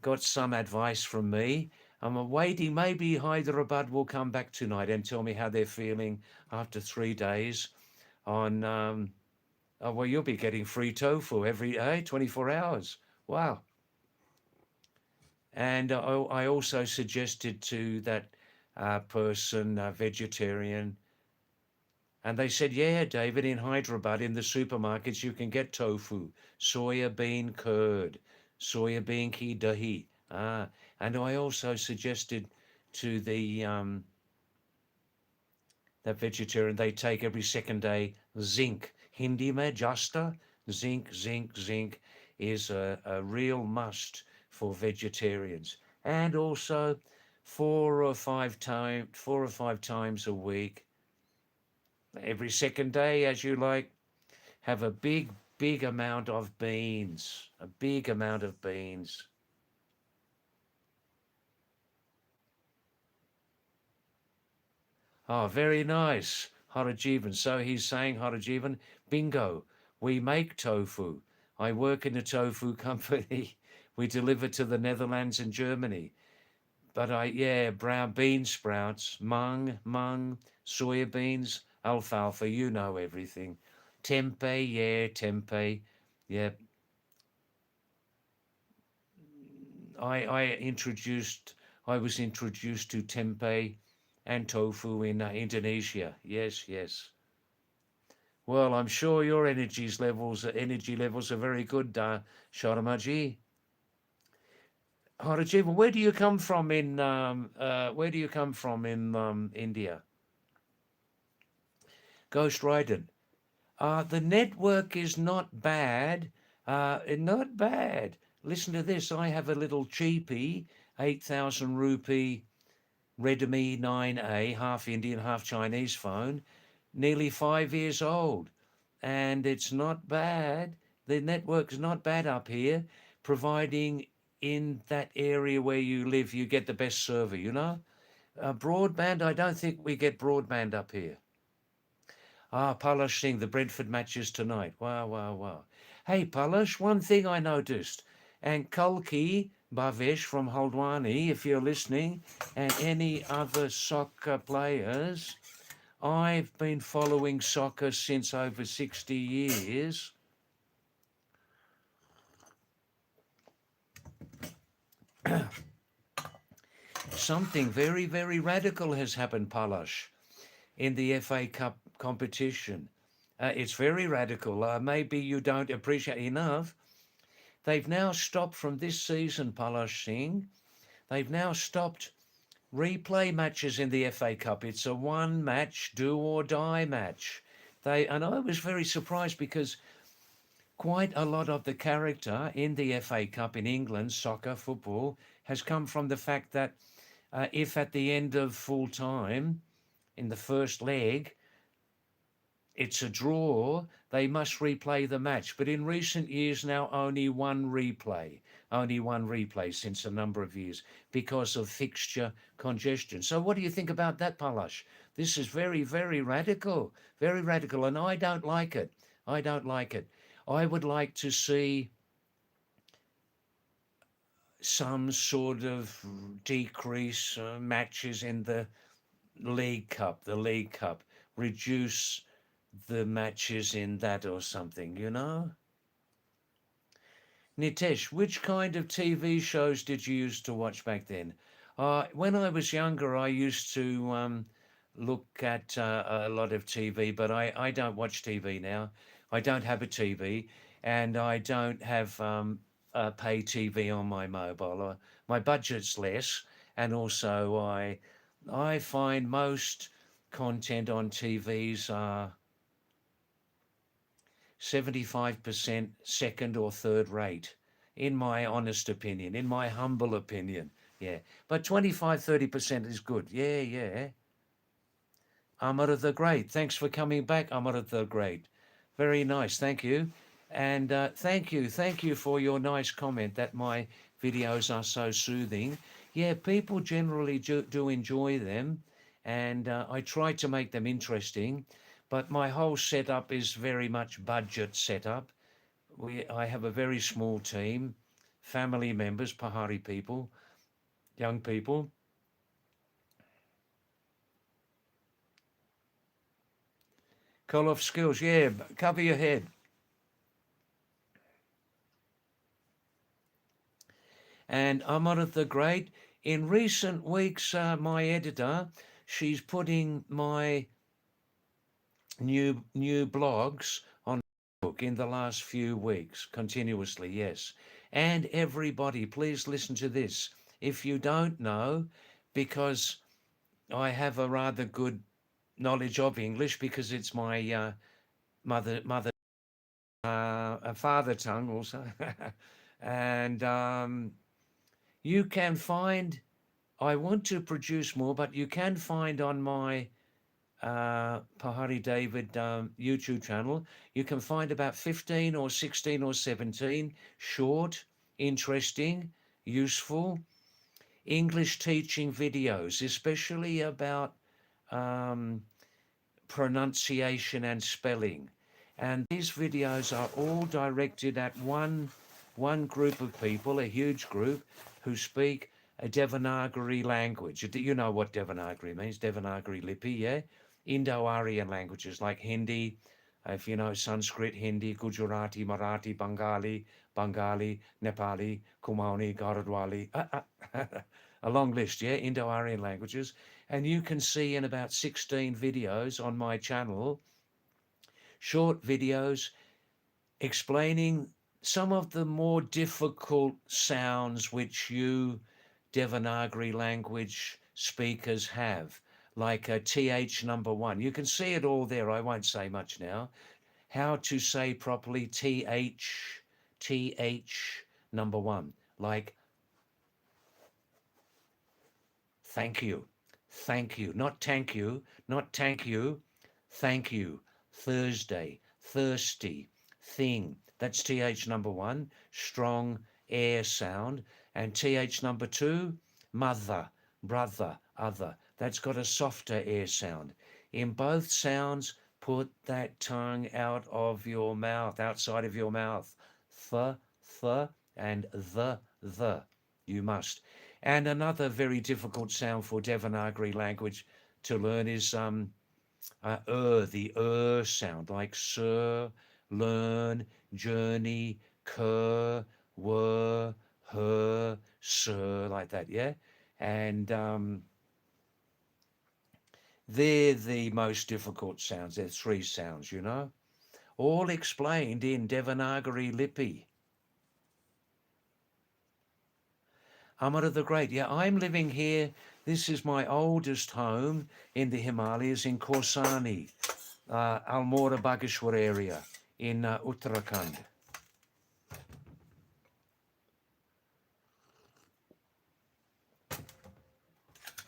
got some advice from me. I'm waiting. Maybe Hyderabad will come back tonight and tell me how they're feeling after 3 days on. Oh, well, you'll be getting free tofu every day, 24 hours. Wow. And I also suggested to that person, vegetarian, and they said, yeah, David, in Hyderabad, in the supermarkets, you can get tofu, soya bean curd, soya bean ki dahi. And I also suggested to that vegetarian, they take every second day zinc. Hindi mein jasta, zinc is a real must for vegetarians. And also 4 or 5 times a week, every second day, as you like, have a big amount of beans, a big amount of beans. Oh, very nice, Harajivan. So he's saying, Harajivan, bingo, we make tofu. I work in a tofu company. We deliver to the Netherlands and Germany. But yeah, brown bean sprouts, mung, soya beans, alfalfa, you know everything. Tempeh, yeah, tempeh. Yeah, I was introduced to tempeh and tofu in Indonesia. Yes, yes. Well, I'm sure your energy levels are very good, Sharmaji. Harajiva, where do you come from in India? Ghost Rider. The network is not bad. Not bad. Listen to this. I have a little cheapy 8,000 rupee Redmi 9A, half Indian, half Chinese phone, nearly 5 years old. And it's not bad. The network's not bad up here, providing in that area where you live, you get the best server, you know? Broadband, I don't think we get broadband up here. Palash Singh, the Brentford matches tonight. Wow, wow, wow. Hey, Palash, one thing I noticed, and Kalki Bhavesh from Haldwani, if you're listening, and any other soccer players, I've been following soccer since over 60 years. Something very, very radical has happened, Palash, in the FA Cup competition. It's very radical. Maybe you don't appreciate enough. They've now stopped from this season, Palash Singh. They've now stopped replay matches in the FA Cup. It's a one match, do or die match. And I was very surprised because quite a lot of the character in the FA Cup in England, soccer, football, has come from the fact that if at the end of full time in the first leg, it's a draw, they must replay the match. But in recent years now, only one replay since a number of years because of fixture congestion. So what do you think about that, Palash? This is very, very radical, and I don't like it. I don't like it. I would like to see some sort of decrease matches in the League Cup, reduce the matches in that or something, you know? Nitesh, which kind of TV shows did you used to watch back then? When I was younger, I used to look at a lot of TV, but I don't watch TV now. I don't have a TV, and I don't have pay TV on my mobile. My budget's less, and also I find most content on TVs are 75% second or third rate, in my honest opinion, in my humble opinion. Yeah. But 25-30% is good. Yeah, yeah. Amar the Great. Thanks for coming back, Amar the Great. Very nice. Thank you. And thank you for your nice comment that my videos are so soothing. Yeah, people generally do enjoy them, and I try to make them interesting, but my whole setup is very much budget setup. I have a very small team, family members, Pahari people, young people. Call off skills, yeah, cover your head. And Amar the Great, in recent weeks, my editor, she's putting my new blogs on Facebook in the last few weeks, continuously, yes. And everybody, please listen to this. If you don't know, because I have a rather good knowledge of English because it's my mother, a father tongue also, and you can find. I want to produce more, but you can find on my Pahadi David YouTube channel. You can find about 15 or 16 or 17 short, interesting, useful English teaching videos, especially about um, pronunciation and spelling. And these videos are all directed at one group of people, a huge group, who speak a Devanagari language. You know what Devanagari means, Devanagari Lipi, yeah? Indo-Aryan languages like Hindi, if you know Sanskrit, Hindi, Gujarati, Marathi, Bengali, Nepali, Kumaoni, Garadwali, a long list, yeah, Indo-Aryan languages. And you can see in about 16 videos on my channel, short videos explaining some of the more difficult sounds which you Devanagari language speakers have, like a TH number one. You can see it all there. I won't say much now. How to say properly TH number one, like thank you, not thank you, thank you, Thursday, thirsty, thing. That's TH number one, strong air sound. And TH number two, mother, brother, other. That's got a softer air sound. In both sounds, put that tongue out of your mouth, outside of your mouth. Th, and the. You must. And another very difficult sound for Devanagari language to learn is the sound, like sir, learn, journey, cur, were, her, sir, like that, yeah? And they're the most difficult sounds. They're three sounds, you know? All explained in Devanagari Lipi. Amar the Great. Yeah, I'm living here. This is my oldest home in the Himalayas in Korsani, Almora Bageshwar area in Uttarakhand.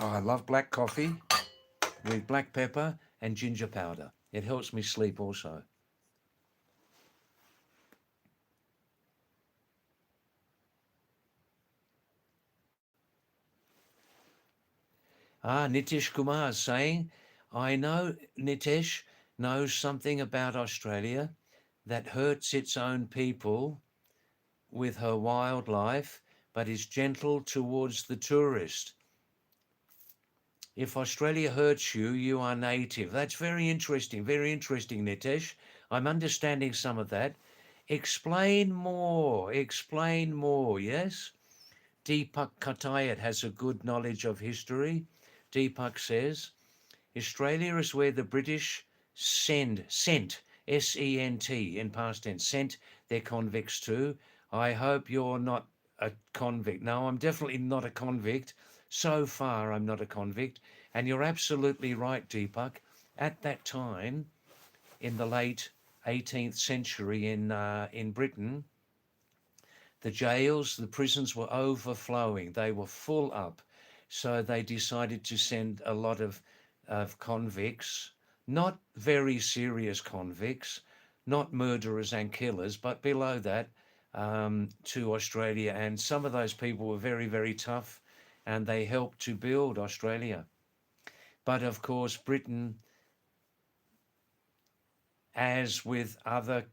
Oh, I love black coffee with black pepper and ginger powder. It helps me sleep also. Nitish Kumar is saying, I know Nitish knows something about Australia that hurts its own people with her wildlife, but is gentle towards the tourist. If Australia hurts you, you are native. That's very interesting, Nitesh. I'm understanding some of that. Explain more, yes? Deepak Katayat has a good knowledge of history. Deepak says, Australia is where the British sent, S-E-N-T in past tense, sent their convicts to. I hope you're not a convict. No, I'm definitely not a convict. So far, I'm not a convict. And you're absolutely right, Deepak. At that time, in the late 18th century in Britain, the jails, the prisons were overflowing. They were full up. So they decided to send a lot of convicts, not very serious convicts, not murderers and killers, but below that, to Australia. And some of those people were very, very tough, and they helped to build Australia. But of course, Britain, as with other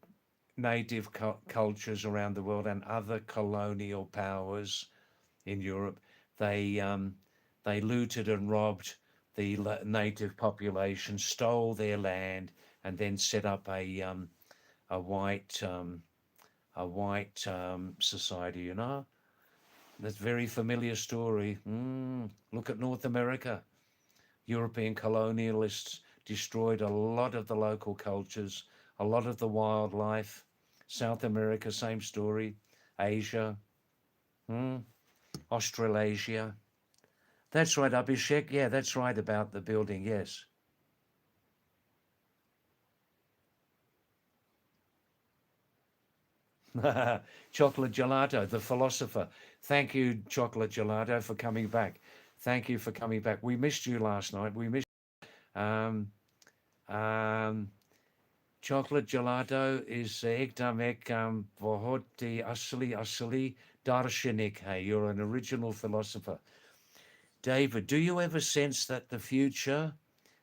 native cultures around the world and other colonial powers in Europe, they looted and robbed the native population, stole their land, and then set up a white society. You know, that's a very familiar story. Look at North America. European colonialists destroyed a lot of the local cultures, a lot of the wildlife. South America, same story. Asia, Australasia. That's right, Abhishek. Yeah, that's right about the building. Yes. Chocolate Gelato, the philosopher. Thank you, Chocolate Gelato, for coming back. Thank you for coming back. We missed you last night. We missed. Um, um, Chocolate Gelato is ekdam ek बहुत ही असली darshanik. Hey, you're an original philosopher. David, do you ever sense that the future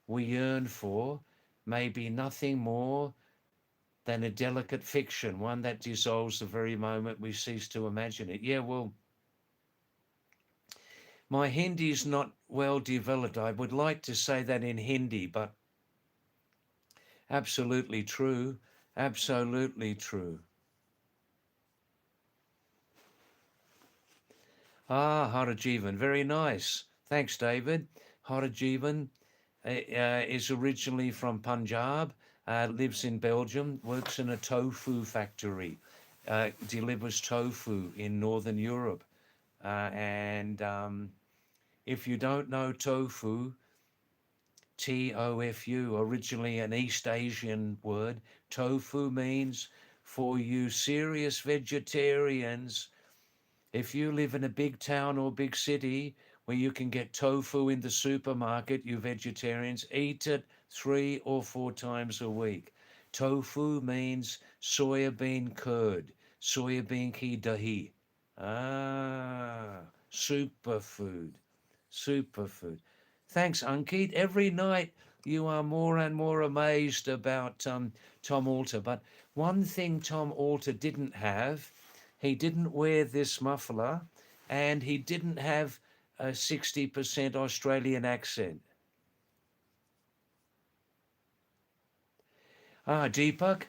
we yearn for may be nothing more than a delicate fiction, one that dissolves the very moment we cease to imagine it? Yeah, well, my Hindi is not well developed. I would like to say that in Hindi, but absolutely true. Absolutely true. Ah, Harajivan, very nice. Thanks, David. Harajivan is originally from Punjab, lives in Belgium, works in a tofu factory, delivers tofu in Northern Europe. And if you don't know tofu, TOFU, originally an East Asian word, tofu means for you serious vegetarians, if you live in a big town or big city where you can get tofu in the supermarket, you vegetarians, eat it 3 or 4 times a week. Tofu means soya bean curd, soya bean ki dahi. Ah, superfood, superfood. Thanks, Ankit. Every night you are more and more amazed about Tom Alter. But one thing Tom Alter didn't have, he didn't wear this muffler, and he didn't have a 60% Australian accent. Ah, Deepak,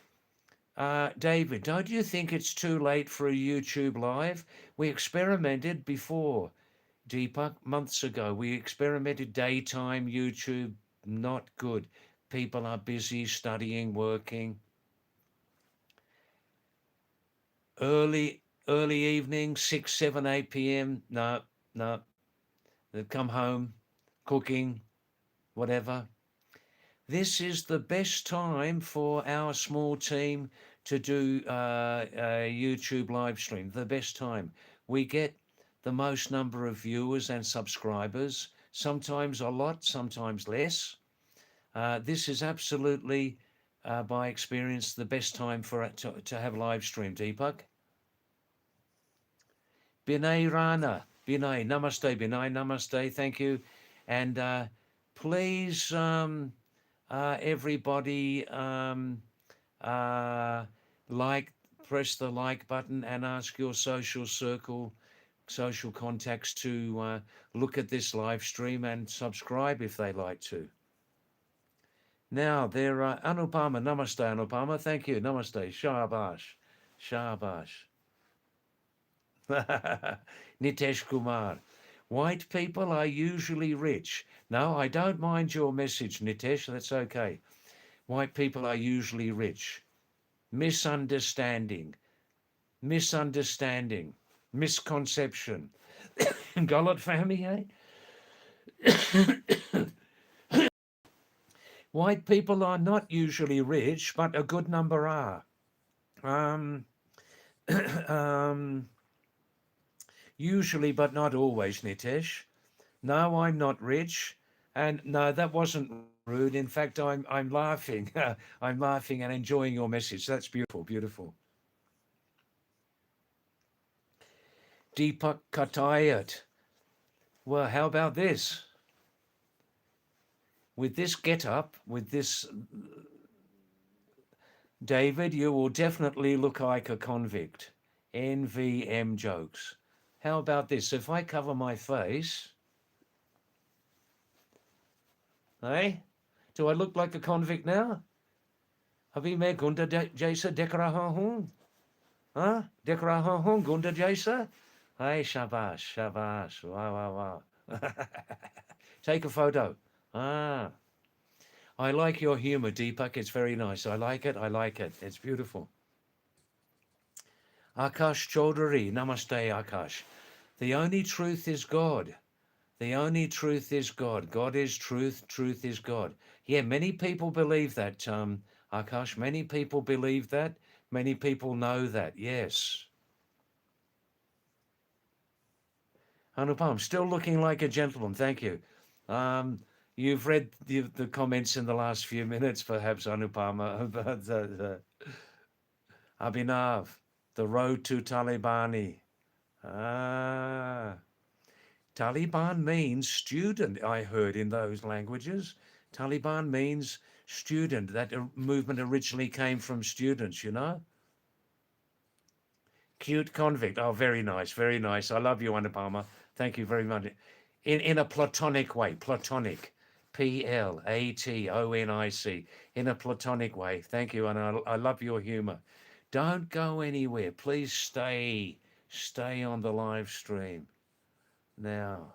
David, don't you think it's too late for a YouTube live? We experimented before, Deepak, months ago. We experimented daytime YouTube, not good. People are busy studying, working. Early evening, 6, 7, 8 p.m. No, no. They come home, cooking, whatever. This is the best time for our small team to do a YouTube live stream. The best time. We get the most number of viewers and subscribers, sometimes a lot, sometimes less. This is absolutely, by experience, the best time for it to have live stream, Deepak. Binay Rana, Binay, namaste, Binay, namaste, thank you. And please, everybody, uh, like, press the like button and ask your social circle social contacts to look at this live stream and subscribe if they like to. Now, there are Anupama. Namaste, Anupama. Thank you. Namaste. Shabash. Shabash. Nitesh Kumar. White people are usually rich. No, I don't mind your message, Nitesh. That's okay. White people are usually rich. Misunderstanding. Misunderstanding. Misconception. Galat family, eh? White people are not usually rich, but a good number are. Usually, but not always, Nitesh. No, I'm not rich. And no, that wasn't rude. In fact, I'm laughing. I'm laughing and enjoying your message. That's beautiful, beautiful. Deepak Katayat. Well, how about this? With this get up, with this David, you will definitely look like a convict. NVM jokes. How about this? If I cover my face, eh? Do I look like a convict now? Abhi main gunda jaisa dekh raha hoon. Huh? Dekh raha hoon gunda jaisa? Hey, shabash, shabash. Wow, wow, wow. Take a photo. Ah. I like your humor, Deepak. It's very nice. I like it. I like it. It's beautiful. Akash Chaudhary. Namaste, Akash. The only truth is God. The only truth is God. God is truth. Truth is God. Yeah, many people believe that, Akash. Many people believe that. Many people know that. Yes. Anupam, still looking like a gentleman. Thank you. You've read the comments in the last few minutes, perhaps, Anupama, about Abhinav, the road to Talibani. Ah. Taliban means student, I heard in those languages. Taliban means student. That movement originally came from students, you know? Cute convict. Oh, very nice, very nice. I love you, Anupama. Thank you very much. In a platonic way, platonic. Platonic. In a platonic way. Thank you, and I love your humor. Don't go anywhere. Please stay on the live stream. Now,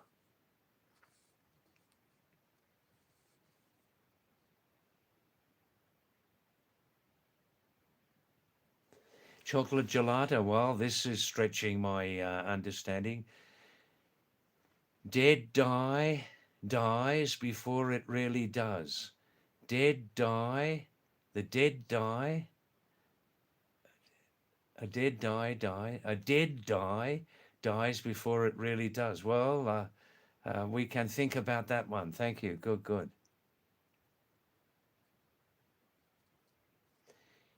chocolate gelato. Well, this is stretching my understanding. Dead dies before it really does. Dead die, the dead die, a dead die dies before it really does. Well, we can think about that one. Thank you. Good, good.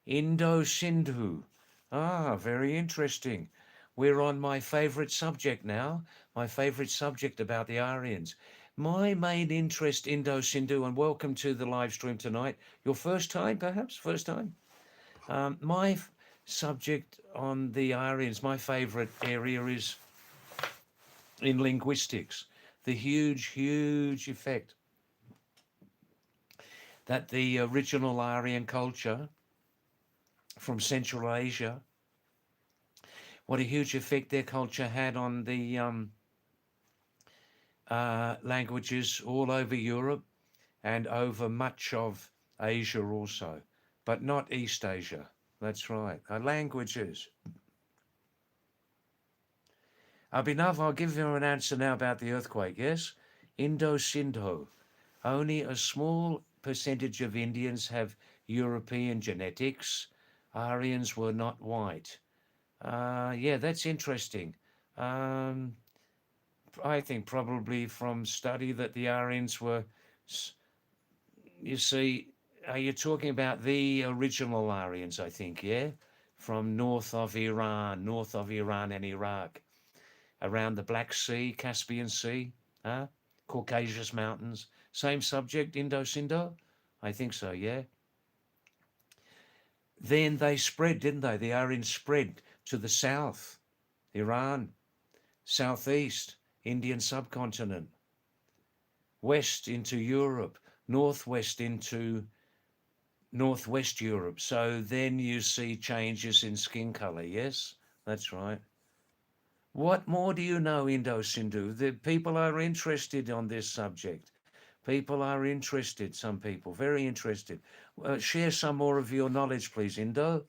Indo-Sindhu. Ah, very interesting. We're on my favorite subject now. My favorite subject about the Aryans. My main interest, Indo-Sindhu, and welcome to the live stream tonight. Your first time, perhaps? First time? My subject on the Aryans, my favorite area is in linguistics. The huge effect that the original Aryan culture from Central Asia, what a huge effect their culture had on the languages all over Europe and over much of Asia also, but not East Asia. That's right. Languages. Abhinav, I'll give you an answer now about the earthquake, yes? Indo-Sindhu. Only a small percentage of Indians have European genetics. Aryans were not white. Yeah, that's interesting. I think probably from study that the Aryans were, you see, are you talking about the original Aryans, I think, yeah? From north of Iran and Iraq, around the Black Sea, Caspian Sea, huh? Caucasus Mountains. Same subject, Indo-Sindhu? I think so, yeah. Then they spread, didn't they? The Aryans spread to the south, Iran, southeast, Indian subcontinent, west into Europe, northwest into northwest Europe. So then you see changes in skin color. Yes, that's right. What more do you know, Indo-Sindhu? The people are interested on this subject. People are interested, some people, very interested. Share some more of your knowledge, please, Indo.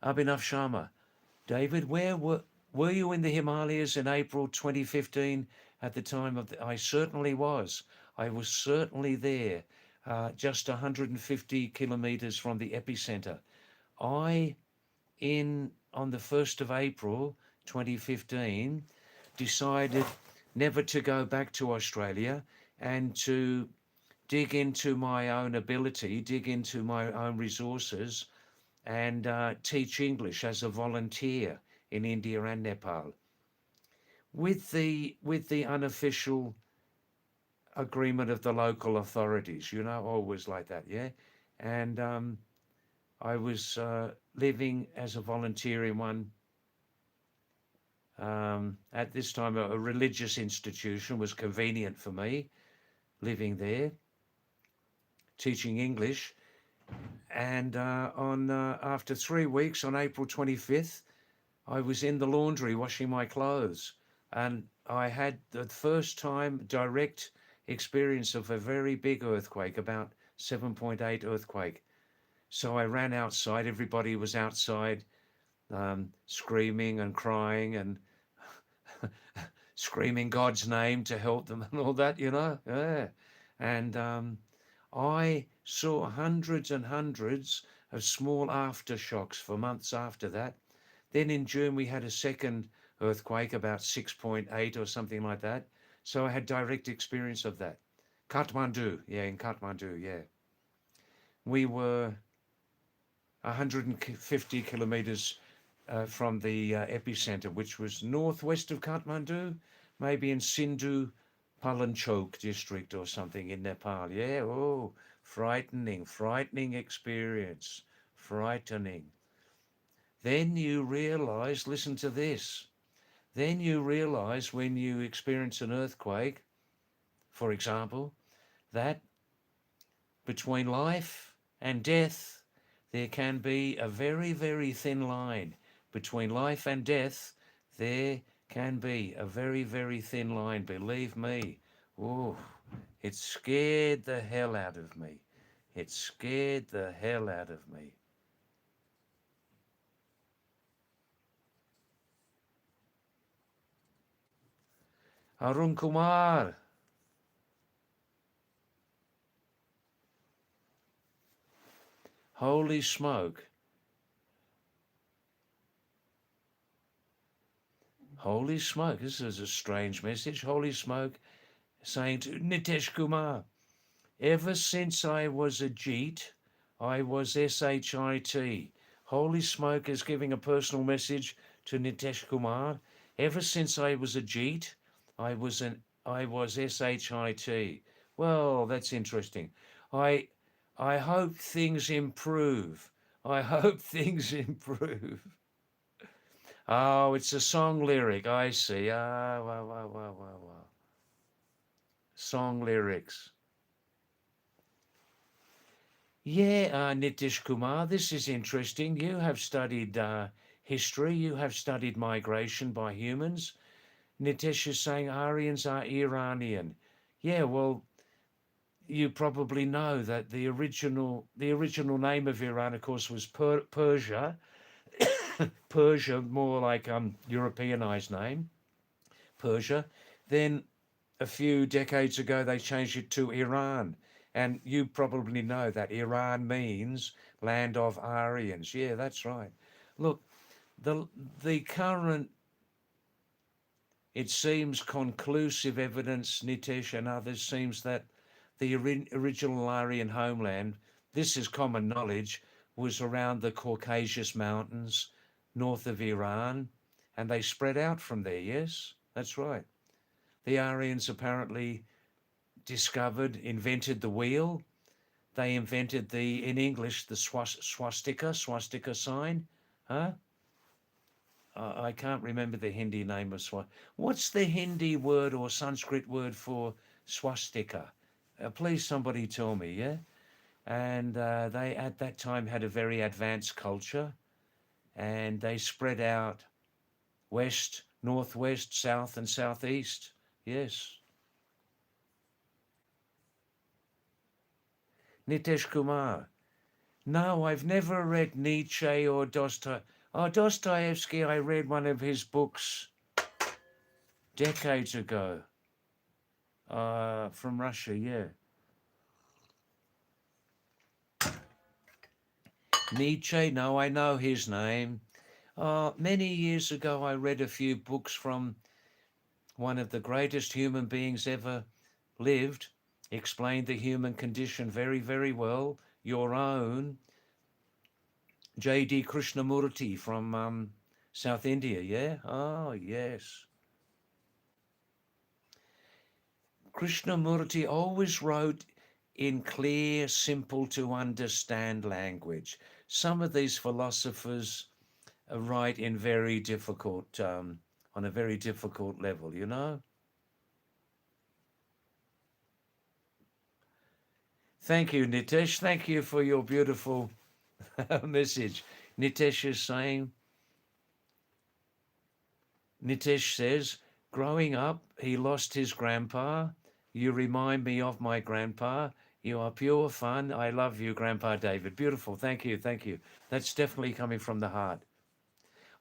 Abhinav Sharma. David, were you in the Himalayas in April 2015 at the time of I certainly was. I was certainly there, just 150 kilometers from the epicenter. I, on the 1st of April 2015, decided never to go back to Australia and to dig into my own ability, dig into my own resources, and teach English as a volunteer in India and Nepal, with the unofficial agreement of the local authorities. You know, always like that, yeah. And I was living as a volunteer in one. At this time, a religious institution was convenient for me, living there, teaching English. And on after 3 weeks, on April 25th, I was in the laundry washing my clothes, and I had the first time direct experience of a very big earthquake, about 7.8 earthquake. So I ran outside. Everybody was outside, screaming and crying and screaming God's name to help them and all that, you know. Yeah. And I saw hundreds and hundreds of small aftershocks for months after that. Then in June, we had a second earthquake, about 6.8 or something like that. So I had direct experience of that. Kathmandu, yeah, in Kathmandu, yeah. We were 150 kilometers from the epicenter, which was northwest of Kathmandu, maybe in Sindhu Palanchok district or something in Nepal. Yeah, oh, frightening experience, frightening. Then you realize, listen to this, then you realize when you experience an earthquake, for example, that between life and death, there can be a very, very thin line. Between life and death, there can be a very, very thin line, believe me. Oh, it scared the hell out of me. It scared the hell out of me. Arun Kumar. Holy smoke. Holy smoke. This is a strange message. Holy smoke, saying to Nitesh Kumar, ever since I was a Jeet, I was SHIT. Holy smoke is giving a personal message to Nitesh Kumar. Ever since I was a Jeet, I was SHIT. Well, that's interesting. I I hope things improve. I hope things improve. Oh, it's a song lyric. I see. Ah, wow, wow, wow, wow, wow. Song lyrics. Yeah, Nitish Kumar, this is interesting. You have studied history. You have studied migration by humans. Nitish is saying Aryans are Iranian. Yeah, well, you probably know that the original name of Iran, of course, was Persia. Persia, more like Europeanized name, Persia. Then a few decades ago, they changed it to Iran. And you probably know that Iran means land of Aryans. Yeah, that's right. Look, the the current, it seems, conclusive evidence, Nitesh and others, seems that the original Aryan homeland, this is common knowledge, was around the Caucasus Mountains, north of Iran, and they spread out from there, yes? That's right. The Aryans apparently discovered, invented the wheel. They invented in English, the swastika sign. Huh? I can't remember the Hindi name of What's the Hindi word or Sanskrit word for swastika? Please, somebody tell me, yeah? And they at that time had a very advanced culture, and they spread out west, northwest, south, and southeast. Yes. Nitesh Kumar. No, I've never read Nietzsche or Dostoevsky. Oh, Dostoevsky, I read one of his books decades ago. From Russia, yeah. Nietzsche, no, I know his name. Many years ago, I read a few books from one of the greatest human beings ever lived, explained the human condition very, very well. Your own J.D. Krishnamurti from South India, yeah? Oh, yes. Krishnamurti always wrote in clear, simple to understand language. Some of these philosophers write in very difficult, on a very difficult level, you know? Thank you, Nitesh. Thank you for your beautiful message. Nitesh is saying, Nitesh says, growing up, he lost his grandpa. You remind me of my grandpa. You are pure fun. I love you, Grandpa David. Beautiful. Thank you. Thank you. That's definitely coming from the heart.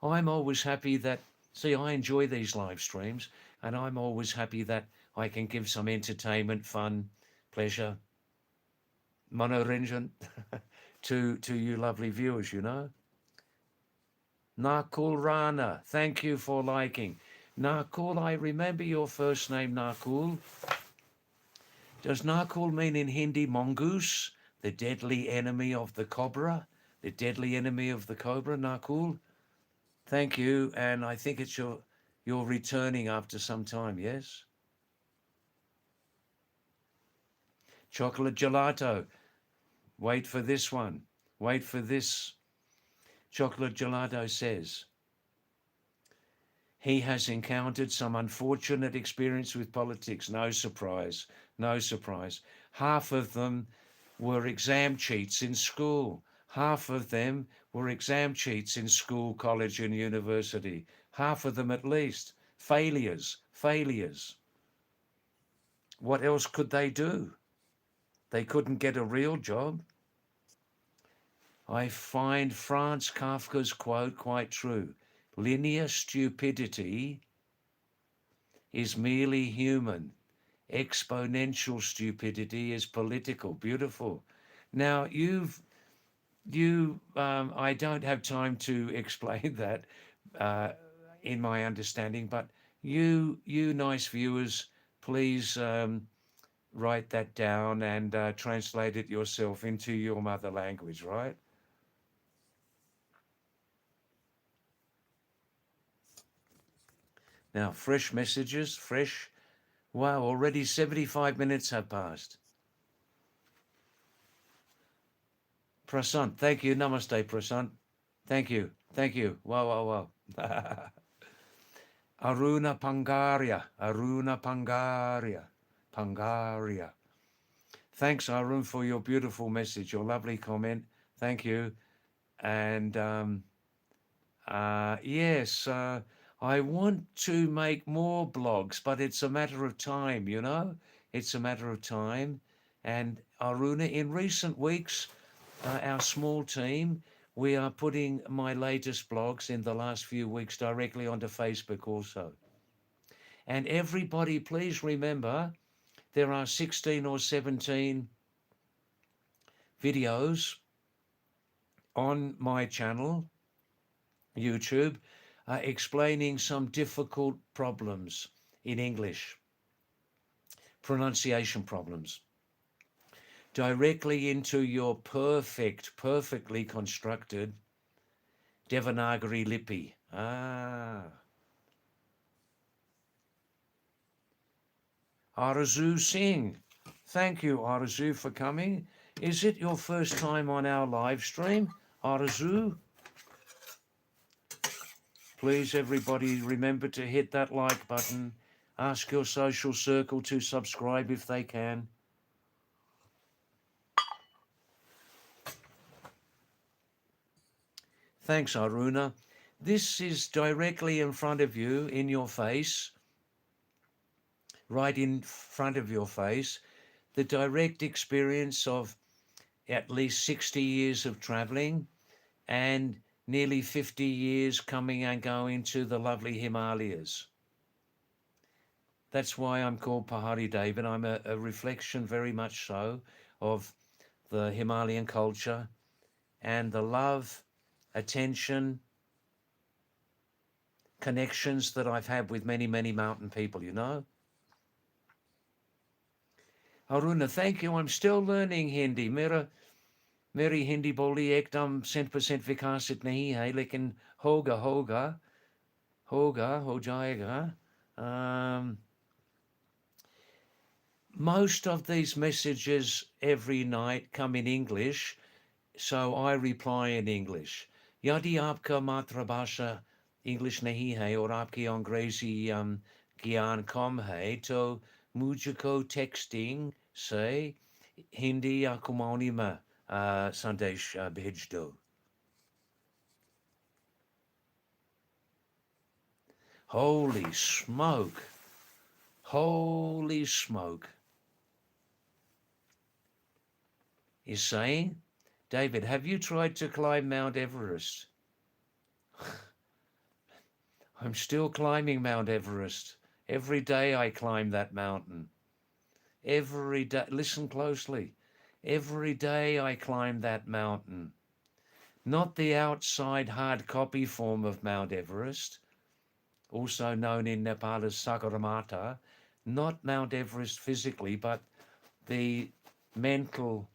I'm always happy that, see, I enjoy these live streams, and I'm always happy that I can give some entertainment, fun, pleasure, manoranjan to you lovely viewers, you know. Nakul Rana, thank you for liking. Nakul, I remember your first name, Nakul. Does Nakul mean in Hindi mongoose, the deadly enemy of the cobra? The deadly enemy of the cobra, Nakul? Thank you, and I think it's you're returning after some time, yes? Chocolate gelato. Wait for this one. Wait for this. Chocolate gelato says, he has encountered some unfortunate experience with politics. No surprise. No surprise. Half of them were exam cheats in school. Half of them were exam cheats in school, college, and university. Half of them at least. Failures. Failures. What else could they do? They couldn't get a real job. I find Franz Kafka's quote quite true. Linear stupidity is merely human. Exponential stupidity is political. Beautiful. Now I don't have time to explain that in my understanding, but you nice viewers, please write that down and translate it yourself into your mother language, right? Now, fresh messages, fresh. Wow, already 75 minutes have passed. Prasant, thank you. Namaste, Prasant. Thank you. Thank you. Wow, wow, wow. Aruna Pangaria. Aruna Pangaria. Pangaria. Thanks, Arun, for your beautiful message, your lovely comment. Thank you. And yes, I want to make more blogs, but it's a matter of time, you know? It's a matter of time. And Aruna, in recent weeks, our small team, we are putting my latest blogs in the last few weeks directly onto Facebook also. And everybody, please remember, there are 16 or 17 videos on my channel, YouTube, explaining some difficult problems in English, pronunciation problems, directly into your perfectly constructed Devanagari Lipi. Arzu Singh. Thank you, Arzu, for coming. Is it your first time on our live stream, Arzu? Please, everybody, remember to hit that like button. Ask your social circle to subscribe if they can. Thanks, Aruna. This is directly in front of you, in your face, right in front of your face, the direct experience of at least 60 years of traveling and nearly 50 years coming and going to the lovely Himalayas. That's why I'm called Pahadi David. I'm a reflection, very much so, of the Himalayan culture and the love, attention, connections that I've had with many, many mountain people, you know. Aruna, thank you. I'm still learning Hindi. मेरी हिंदी बोली एकदम 100% विकसित नहीं है, लेकिन होगा हो जाएगा. Most of these messages every night come in English, so I reply in English. यदि आपका मातृभाषा English नहीं है और आपकी अंग्रेजी ज्ञान कम है, तो मुझको texting से हिंदी या कुमाऊनी में संदेश भेज दो. Holy smoke. Holy smoke. He's saying, David, have you tried to climb Mount Everest? I'm still climbing Mount Everest. Every day I climb that mountain. Every day, listen closely. Every day I climb that mountain. Not the outside hard copy form of Mount Everest, also known in Nepal as Sagarmatha, not Mount Everest physically, but the mental,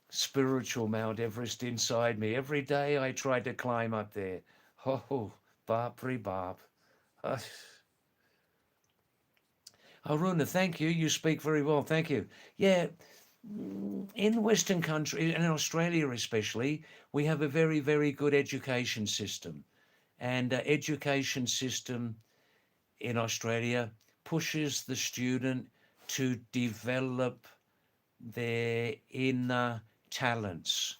spiritual Mount Everest inside me. Every day I try to climb up there. Oh, Bapri Bap. Aruna, thank you. You speak very well. Thank you. Yeah, in Western countries, and in Australia especially, we have a very, very good education system. And education system in Australia pushes the student to develop their inner talents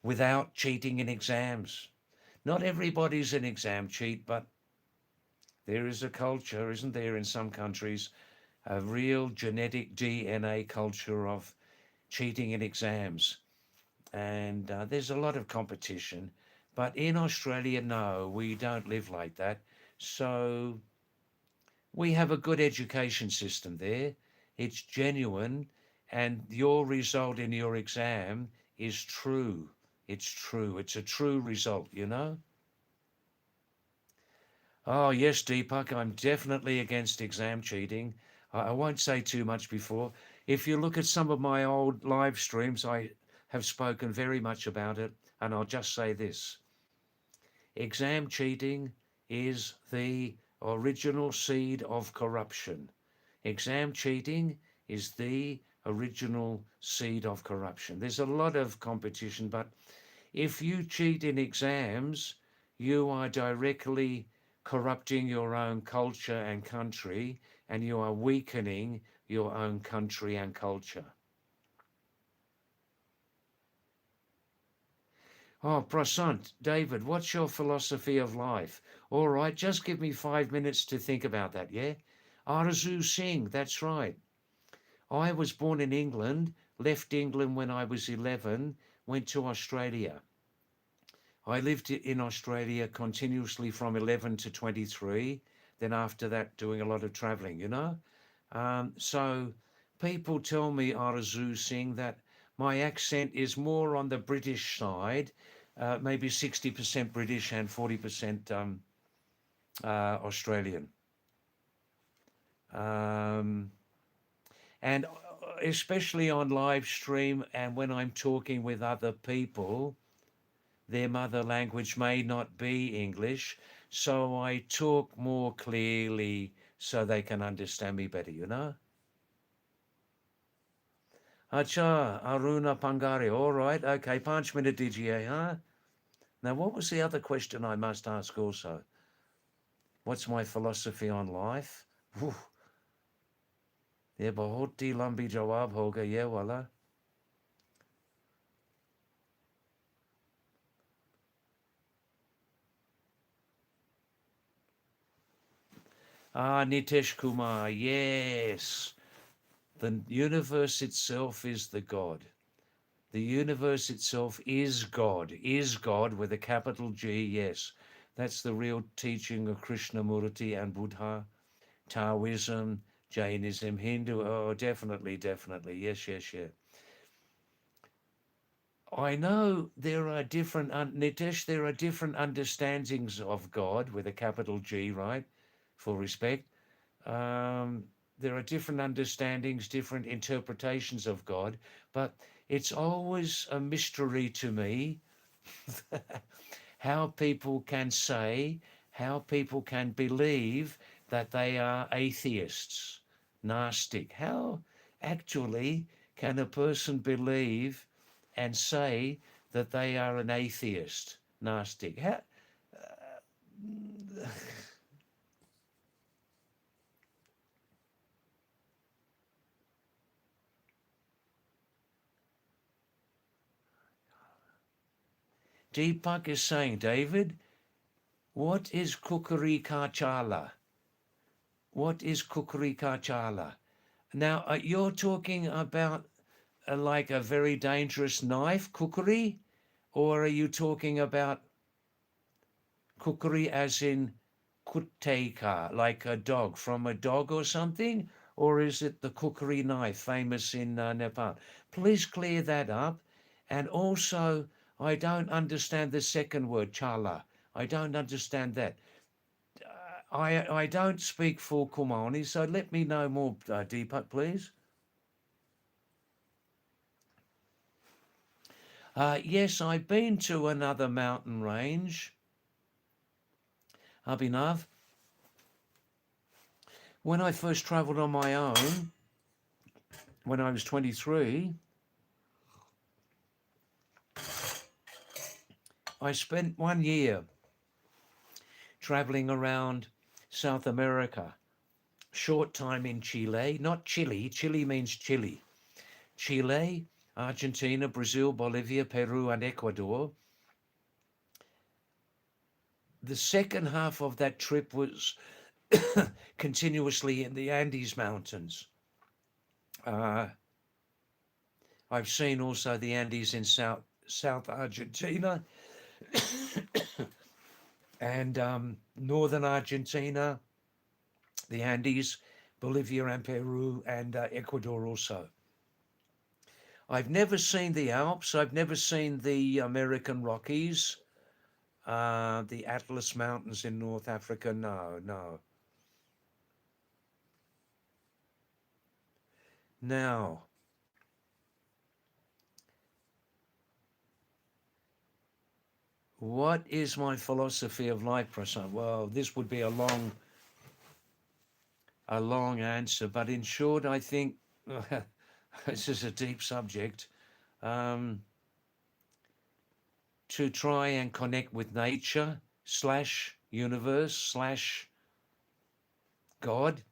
without cheating in exams. Not everybody's an exam cheat, but there is a culture, isn't there, in some countries, a real genetic DNA culture of cheating in exams. And there's a lot of competition. But in Australia, no, we don't live like that. So we have a good education system there. It's genuine, and your result in your exam is true. It's true. It's a true result, you know? Oh, yes, Deepak, I'm definitely against exam cheating. I won't say too much before. If you look at some of my old live streams, I have spoken very much about it, and I'll just say this. Exam cheating is the original seed of corruption. Exam cheating is the original seed of corruption. There's a lot of competition, but if you cheat in exams, you are directly corrupting your own culture and country, and you are weakening your own country and culture. Oh, Prasant, David, what's your philosophy of life? All right, just give me 5 minutes to think about that, yeah? Arzu Singh, that's right. I was born in England, left England when I was 11, went to Australia. I lived in Australia continuously from 11 to 23. Then after that, doing a lot of traveling, you know. So people tell me, Arzu Singh, that my accent is more on the British side, maybe 60% British and 40% Australian. And especially on live stream and when I'm talking with other people, their mother language may not be English, so I talk more clearly so they can understand me better, you know? Acha, Aruna Pangari, all right, okay, 5 minute DGA, huh? Now, what was the other question I must ask also? What's my philosophy on life? Whew. ये बहुत ही लंबी जवाब होगा ये वाला. Nitesh Kumar, yes. The universe itself is the God. The universe itself is God with a capital G, yes. That's the real teaching of Krishnamurti and Buddha, Taoism, Jainism, Hindu. Oh, definitely, definitely. Yes, yes, yes. I know there are different, Nitesh, there are different understandings of God with a capital G, right? For respect. There are different understandings, different interpretations of God, but it's always a mystery to me how people can say, how people can believe that they are atheists, Gnostic. How actually can a person believe and say that they are an atheist, Gnostic? How, Deepak is saying, David, what is kukuri kachala? What is kukuri kachala? Now, you're talking about like a very dangerous knife, kukuri? Or are you talking about kukuri as in kutteka, like a dog, from a dog or something? Or is it the kukuri knife famous in Nepal? Please clear that up. And also, I don't understand the second word, chala. I don't understand that. I don't speak full Kumani, so let me know more, Deepak, please. Yes, I've been to another mountain range, Abhinav. When I first travelled on my own, when I was 23, I spent 1 year travelling around South America. Short time in Chile, not Chile, Chile means Chile. Chile, Argentina, Brazil, Bolivia, Peru, and Ecuador. The second half of that trip was continuously in the Andes Mountains. I've seen also the Andes in South Argentina and northern Argentina, the Andes, Bolivia and Peru, and Ecuador also. I've never seen the Alps. I've never seen the American Rockies, the Atlas Mountains in North Africa. No, no. Now, what is my philosophy of life, Prasanth? Well, this would be a long answer, but in short, I think this is a deep subject. To try and connect with nature slash universe slash God,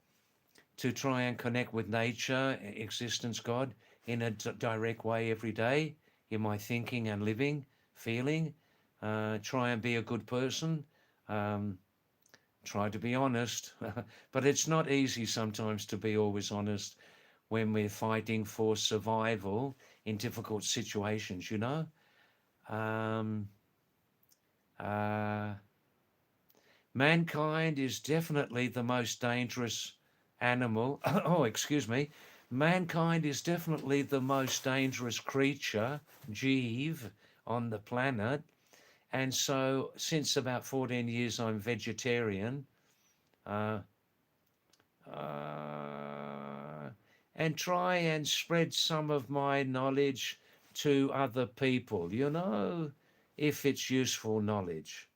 to try and connect with nature, existence, God, in a direct way every day in my thinking and living, feeling. Try and be a good person. Try to be honest. But it's not easy sometimes to be always honest when we're fighting for survival in difficult situations, you know? Mankind is definitely the most dangerous animal. Oh, excuse me. Mankind is definitely the most dangerous creature, Jeev, on the planet. And so, since about 14 years, I'm vegetarian. Uh, and try and spread some of my knowledge to other people, you know, if it's useful knowledge.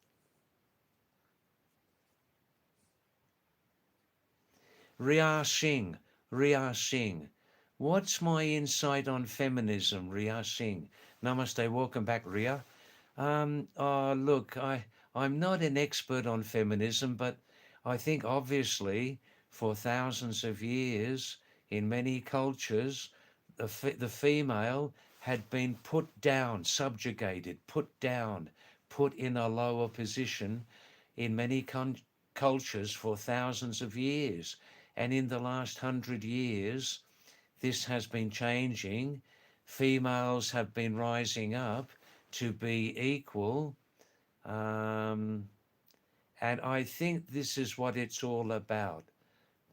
Ria Singh, Ria Singh. What's my insight on feminism, Ria Singh? Namaste, welcome back, Ria. Look, I'm not an expert on feminism, but I think obviously for thousands of years in many cultures, the female had been put down, subjugated, put down, put in a lower position in many cultures for thousands of years. And in the last 100 years, this has been changing. Females have been rising up to be equal. Um, and I think this is what it's all about.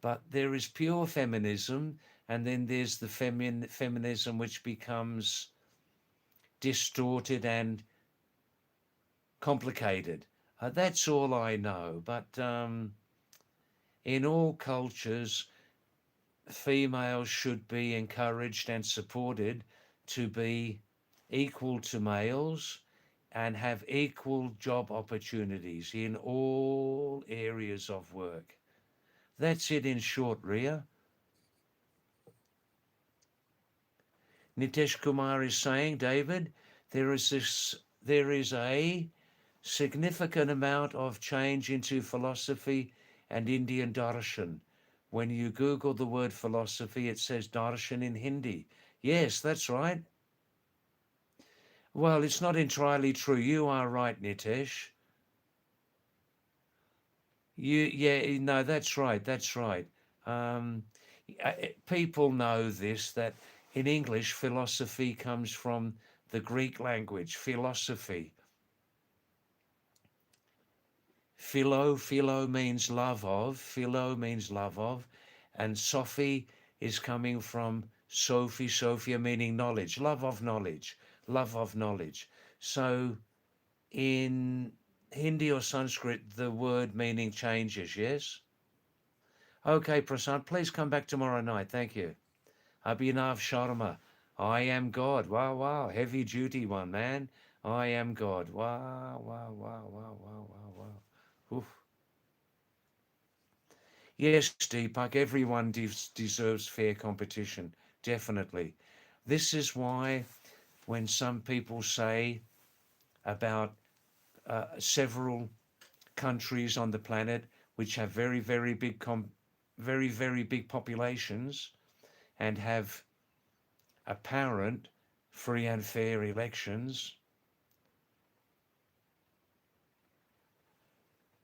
But there is pure feminism, and then there's the feminism which becomes distorted and complicated. That's all I know. But in all cultures, females should be encouraged and supported to be equal to males and have equal job opportunities in all areas of work. That's it in short, Ria. Nitesh Kumar is saying, David, there is a significant amount of change into philosophy and Indian darshan. When you Google the word philosophy, it says darshan in Hindi. Yes, that's right. Well, it's not entirely true. You are right, Nitesh. Yeah, no, that's right. That's right. Um, People know this, that in English, philosophy comes from the Greek language, philosophy. Philo means love of, philo means love of, and Sophy is coming from Sophia meaning knowledge, love of knowledge, love of knowledge. So in Hindi or Sanskrit, the word meaning changes, yes? Okay, Prasad, please come back tomorrow night. Thank you. Abhinav Sharma, I am God. Wow, wow, heavy duty one, man. I am God. Wow, wow, wow, wow, wow, wow, wow. Oof. Yes, Deepak, everyone deserves fair competition. Definitely. This is why when some people say about several countries on the planet which have very big populations and have apparent free and fair elections,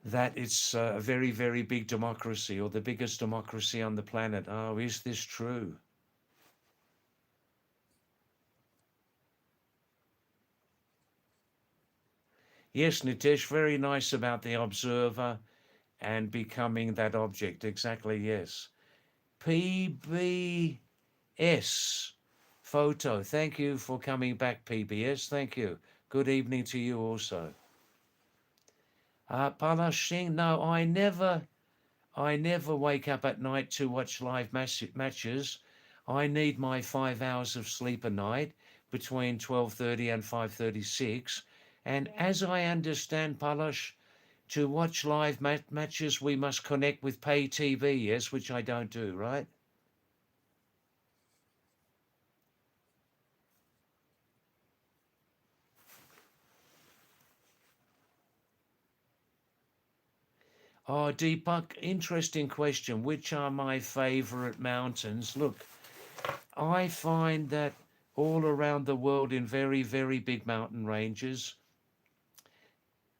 that it's a very big democracy or the biggest democracy on the planet. Oh, is this true? Yes, Nitesh, very nice about the observer and becoming that object. Exactly, yes. PBS photo. Thank you for coming back, PBS. Thank you. Good evening to you also. Palash Singh, no, I never wake up at night to watch live matches. I need my 5 hours of sleep a night between 12:30 and 5:36. And as I understand, Palash, to watch live matches, we must connect with pay TV, yes, which I don't do, right? Oh, Deepak, interesting question. Which are my favorite mountains? Look, I find that all around the world in very big mountain ranges,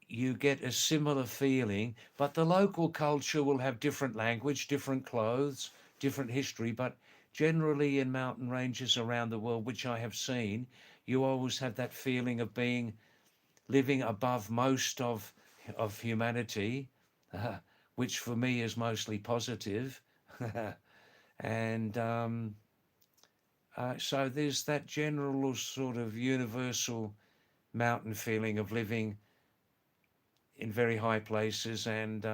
you get a similar feeling, but the local culture will have different language, different clothes, different history. But generally, in mountain ranges around the world, which I have seen, you always have that feeling of being living above most of humanity, which for me is mostly positive. And so there's that general sort of universal mountain feeling of living in very high places, and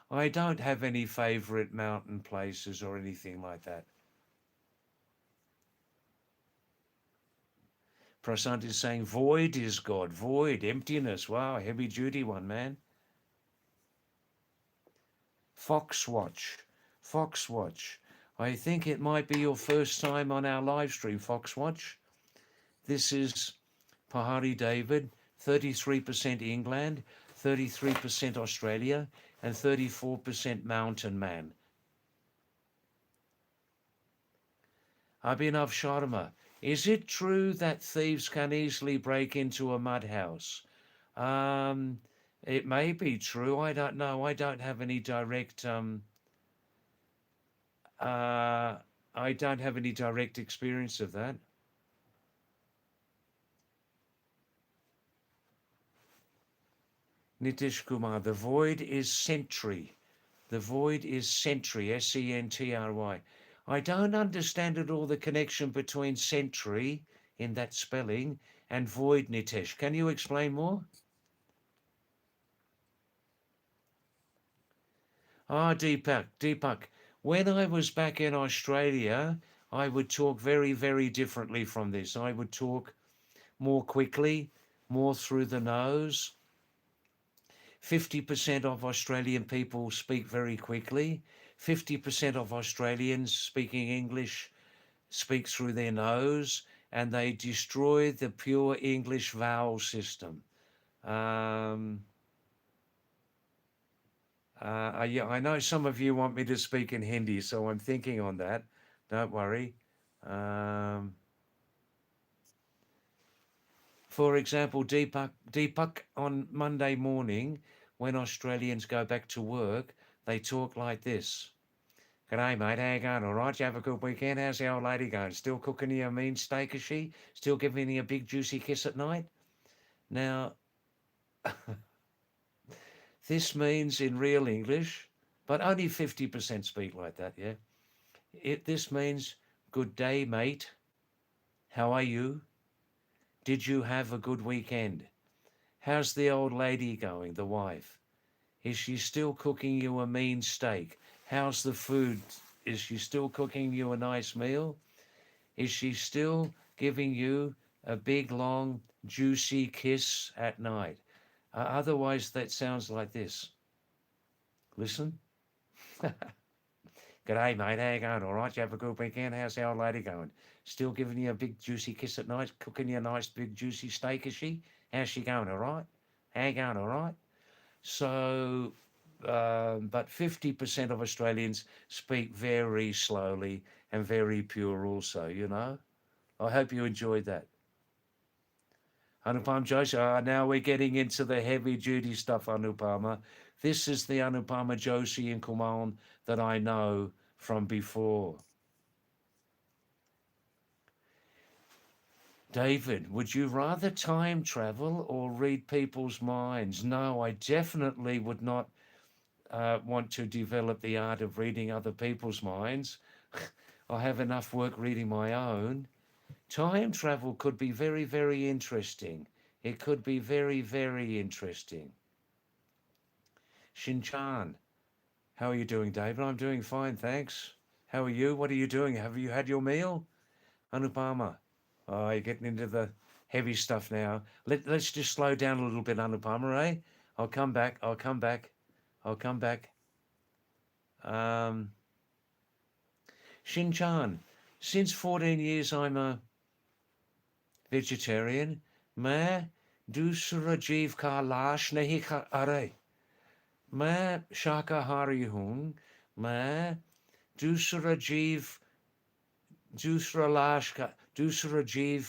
I don't have any favorite mountain places or anything like that. Prasant is saying void is God, void, emptiness. Wow, heavy duty one, man. Foxwatch, Foxwatch. I think it might be your first time on our live stream, Foxwatch. This is Pahadi David 33% England, 33% Australia, and 34% mountain man. Abhinav Sharma, is it true that thieves can easily break into a mud house? It may be true. I don't know. I don't have any direct I don't have any direct experience of that. Nitish Kumar, the void is sentry. The void is sentry, S-E-N-T-R-Y. I don't understand at all the connection between sentry in that spelling and void, Nitesh. Can you explain more? Deepak. When I was back in Australia, I would talk very, very differently from this. I would talk more quickly, more through the nose. 50% of Australian people speak very quickly. 50% of Australians speaking English speak through their nose, and they destroy the pure English vowel system. Yeah, I know some of you want me to speak in Hindi, so I'm thinking on that. Don't worry. For example, Deepak, on Monday morning, when Australians go back to work, they talk like this. G'day, mate. How you going? All right? You have a good weekend? How's the old lady going? Still cooking you a mean steak, is she? Still giving you a big juicy kiss at night? Now, this means in real English, but only 50% speak like that, yeah? This means, good day, mate. How are you? Did you have a good weekend? How's the old lady going, the wife? Is she still cooking you a mean steak? How's the food? Is she still cooking you a nice meal? Is she still giving you a big, long, juicy kiss at night? Otherwise, that sounds like this. Listen. G'day, mate. How you going? All right? You have a good weekend? How's the old lady going? Still giving you a big, juicy kiss at night? Cooking you a nice, big, juicy steak, is she? How's she going? All right? How you going? All right? So, but 50% of Australians speak very slowly and very pure also, you know? I hope you enjoyed that. Anupam Joshi, now we're getting into the heavy duty stuff, Anupama. This is the Anupama Joshi in Kumaon that I know from before. David, would you rather time travel or read people's minds? No, I definitely would not want to develop the art of reading other people's minds. I have enough work reading my own. Time travel could be very, very interesting. It could be very, very interesting. Shinchan, how are you doing, David? I'm doing fine, thanks. How are you? What are you doing? Have you had your meal? Anupama, oh, you're getting into the heavy stuff now. Let's just slow down a little bit, Anupama, eh? I'll come back. Shinchan, since 14 years I'm a vegetarian. मैं दूसरा जीव का लाश नहीं खा अरे मैं शाकाहारी हूँ. मैं दूसरा जीव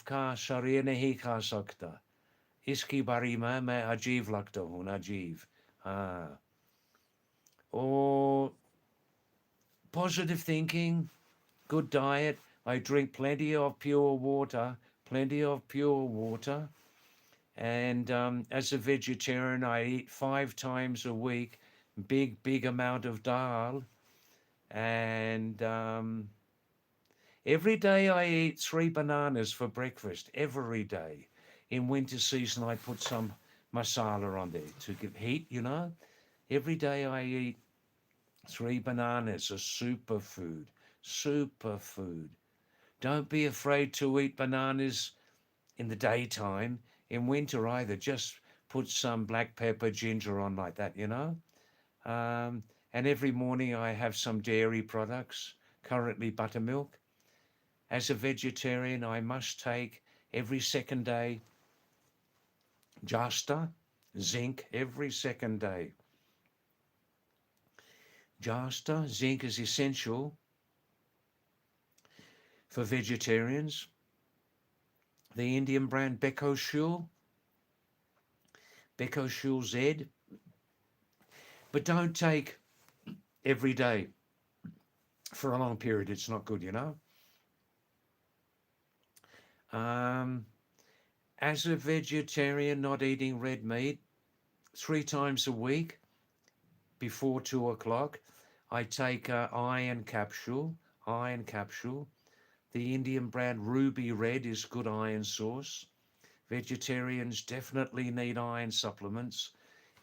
का शरीर नहीं खा सकता. इसकी बारे में मैं अजीब लगता हूँ. अजीब. हाँ. Or positive thinking, good diet. I drink plenty of pure water. And as a vegetarian, I eat 5 times a week, big amount of dal. And every day I eat 3 bananas for breakfast, every day. In winter season, I put some masala on there to give heat, you know. Every day I eat 3 bananas, a superfood. Don't be afraid to eat bananas in the daytime. In winter either, just put some black pepper, ginger on like that, you know. And every morning I have some dairy products, currently buttermilk. As a vegetarian, I must take every second day Jasta, zinc every second day. Jasta, zinc is essential for vegetarians. The Indian brand Becoshul Z, but don't take every day for a long period. It's not good, you know. As a vegetarian, not eating red meat 3 times a week before 2 o'clock, I take iron capsule. Iron capsule. The Indian brand Ruby Red is good iron source. Vegetarians definitely need iron supplements,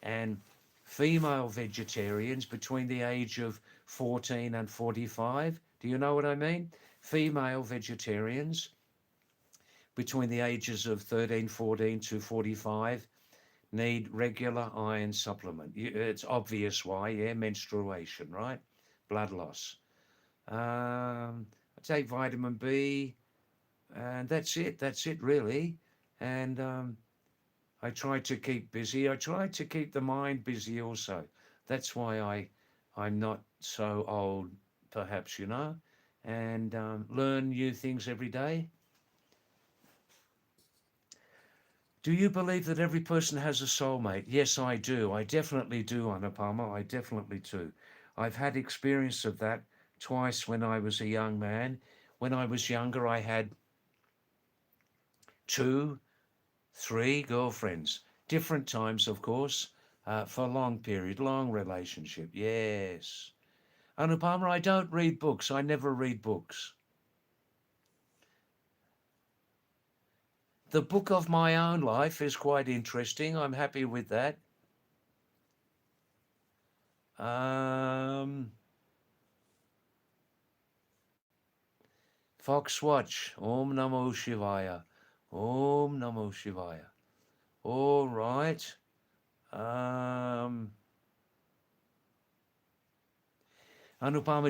and female vegetarians between the age of 14 and 45. Do you know what I mean? Female vegetarians between the ages of 13, 14 to 45 need regular iron supplement. It's obvious why, yeah, menstruation, right? Blood loss. I take vitamin B, and that's it really. And I try to keep busy. I try to keep the mind busy also. That's why I'm not so old, perhaps, you know, and learn new things every day. Do you believe that every person has a soulmate? Yes, I do. I definitely do, Anupama. I definitely do. I've had experience of that twice when I was a young man. When I was younger, I had 2, 3 girlfriends, different times, of course, for a long period, long relationship. Yes. Anupama, I don't read books. I never read books. The book of my own life is quite interesting. I'm happy with that. Um, Fox Watch. Om Namo Shivaya. Om Namo Shivaya. All right. Anupama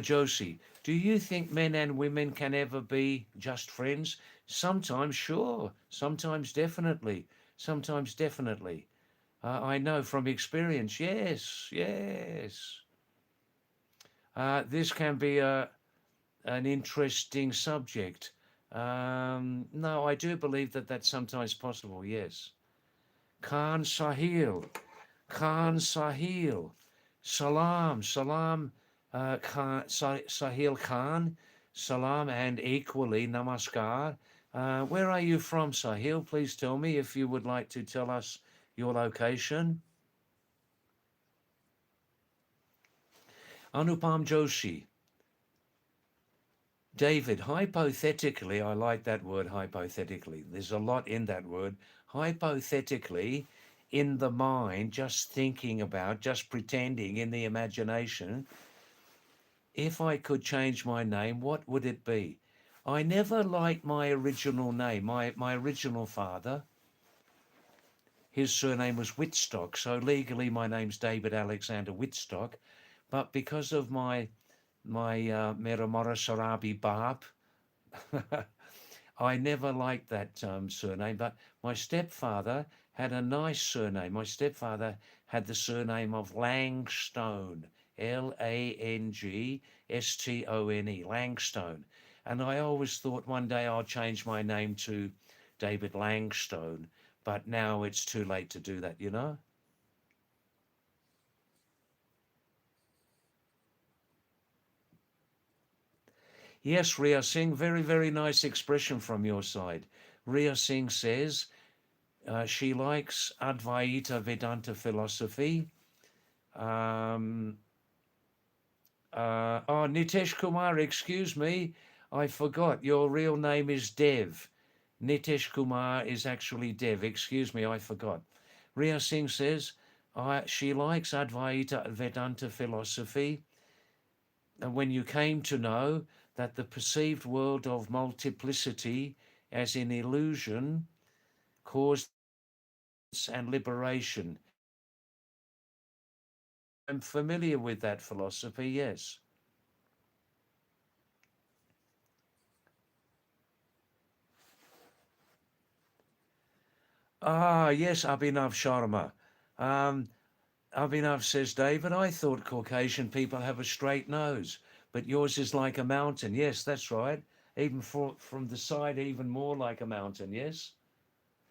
Joshi, do you think men and women can ever be just friends? Sometimes, sure. Sometimes, definitely. Sometimes, definitely. I know from experience. Yes, yes. This can be an interesting subject. No, I do believe that that's sometimes possible. Yes. Khan Sahil. Khan Sahil. Salam. Salam. Sahil Khan. Salam and equally Namaskar. Where are you from, Sahil? Please tell me if you would like to tell us your location. Anupam Joshi. David, hypothetically, I like that word hypothetically. There's a lot in that word. Hypothetically, in the mind, just thinking about, just pretending in the imagination, if I could change my name, what would it be? I never liked my original name. My original father, his surname was Whitstock. So legally my name's David Alexander Whitstock. But because of my Meramora Sarabi Barb, I never liked that surname, but my stepfather had a nice surname. My stepfather had the surname of Langstone, Langstone, Langstone. And I always thought one day I'll change my name to David Langstone, but now it's too late to do that, you know? Yes, Ria Singh, very, very nice expression from your side. Ria Singh says, she likes Advaita Vedanta philosophy. Nitesh Kumar, excuse me, I forgot. Your real name is Dev. Nitesh Kumar is actually Dev. Excuse me, I forgot. Ria Singh says she likes Advaita Vedanta philosophy. And when you came to know that the perceived world of multiplicity as an illusion caused and liberation. I'm familiar with that philosophy, yes. Ah, yes, Abhinav Sharma. Um, Abhinav says, David, I thought Caucasian people have a straight nose, but yours is like a mountain. Yes, that's right. Even from the side, even more like a mountain. Yes,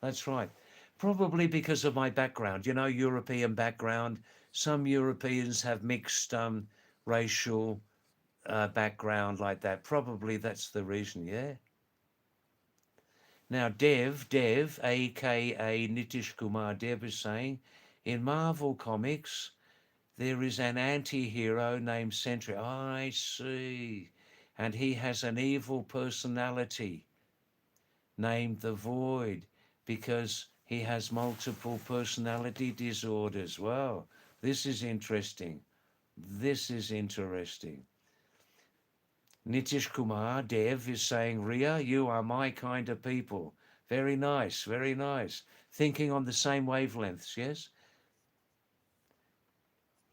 that's right. Probably because of my background, European background. Some Europeans have mixed racial background like that. Probably that's the reason, yeah. Now, Dev, aka Nitish Kumar Dev, is saying, in Marvel Comics, there is an anti-hero named Sentry. I see. And he has an evil personality named the Void because he has multiple personality disorders. Wow, this is interesting. This is interesting. Nitish Kumar Dev is saying, Ria, you are my kind of people. Very nice, very nice. Thinking on the same wavelengths, yes?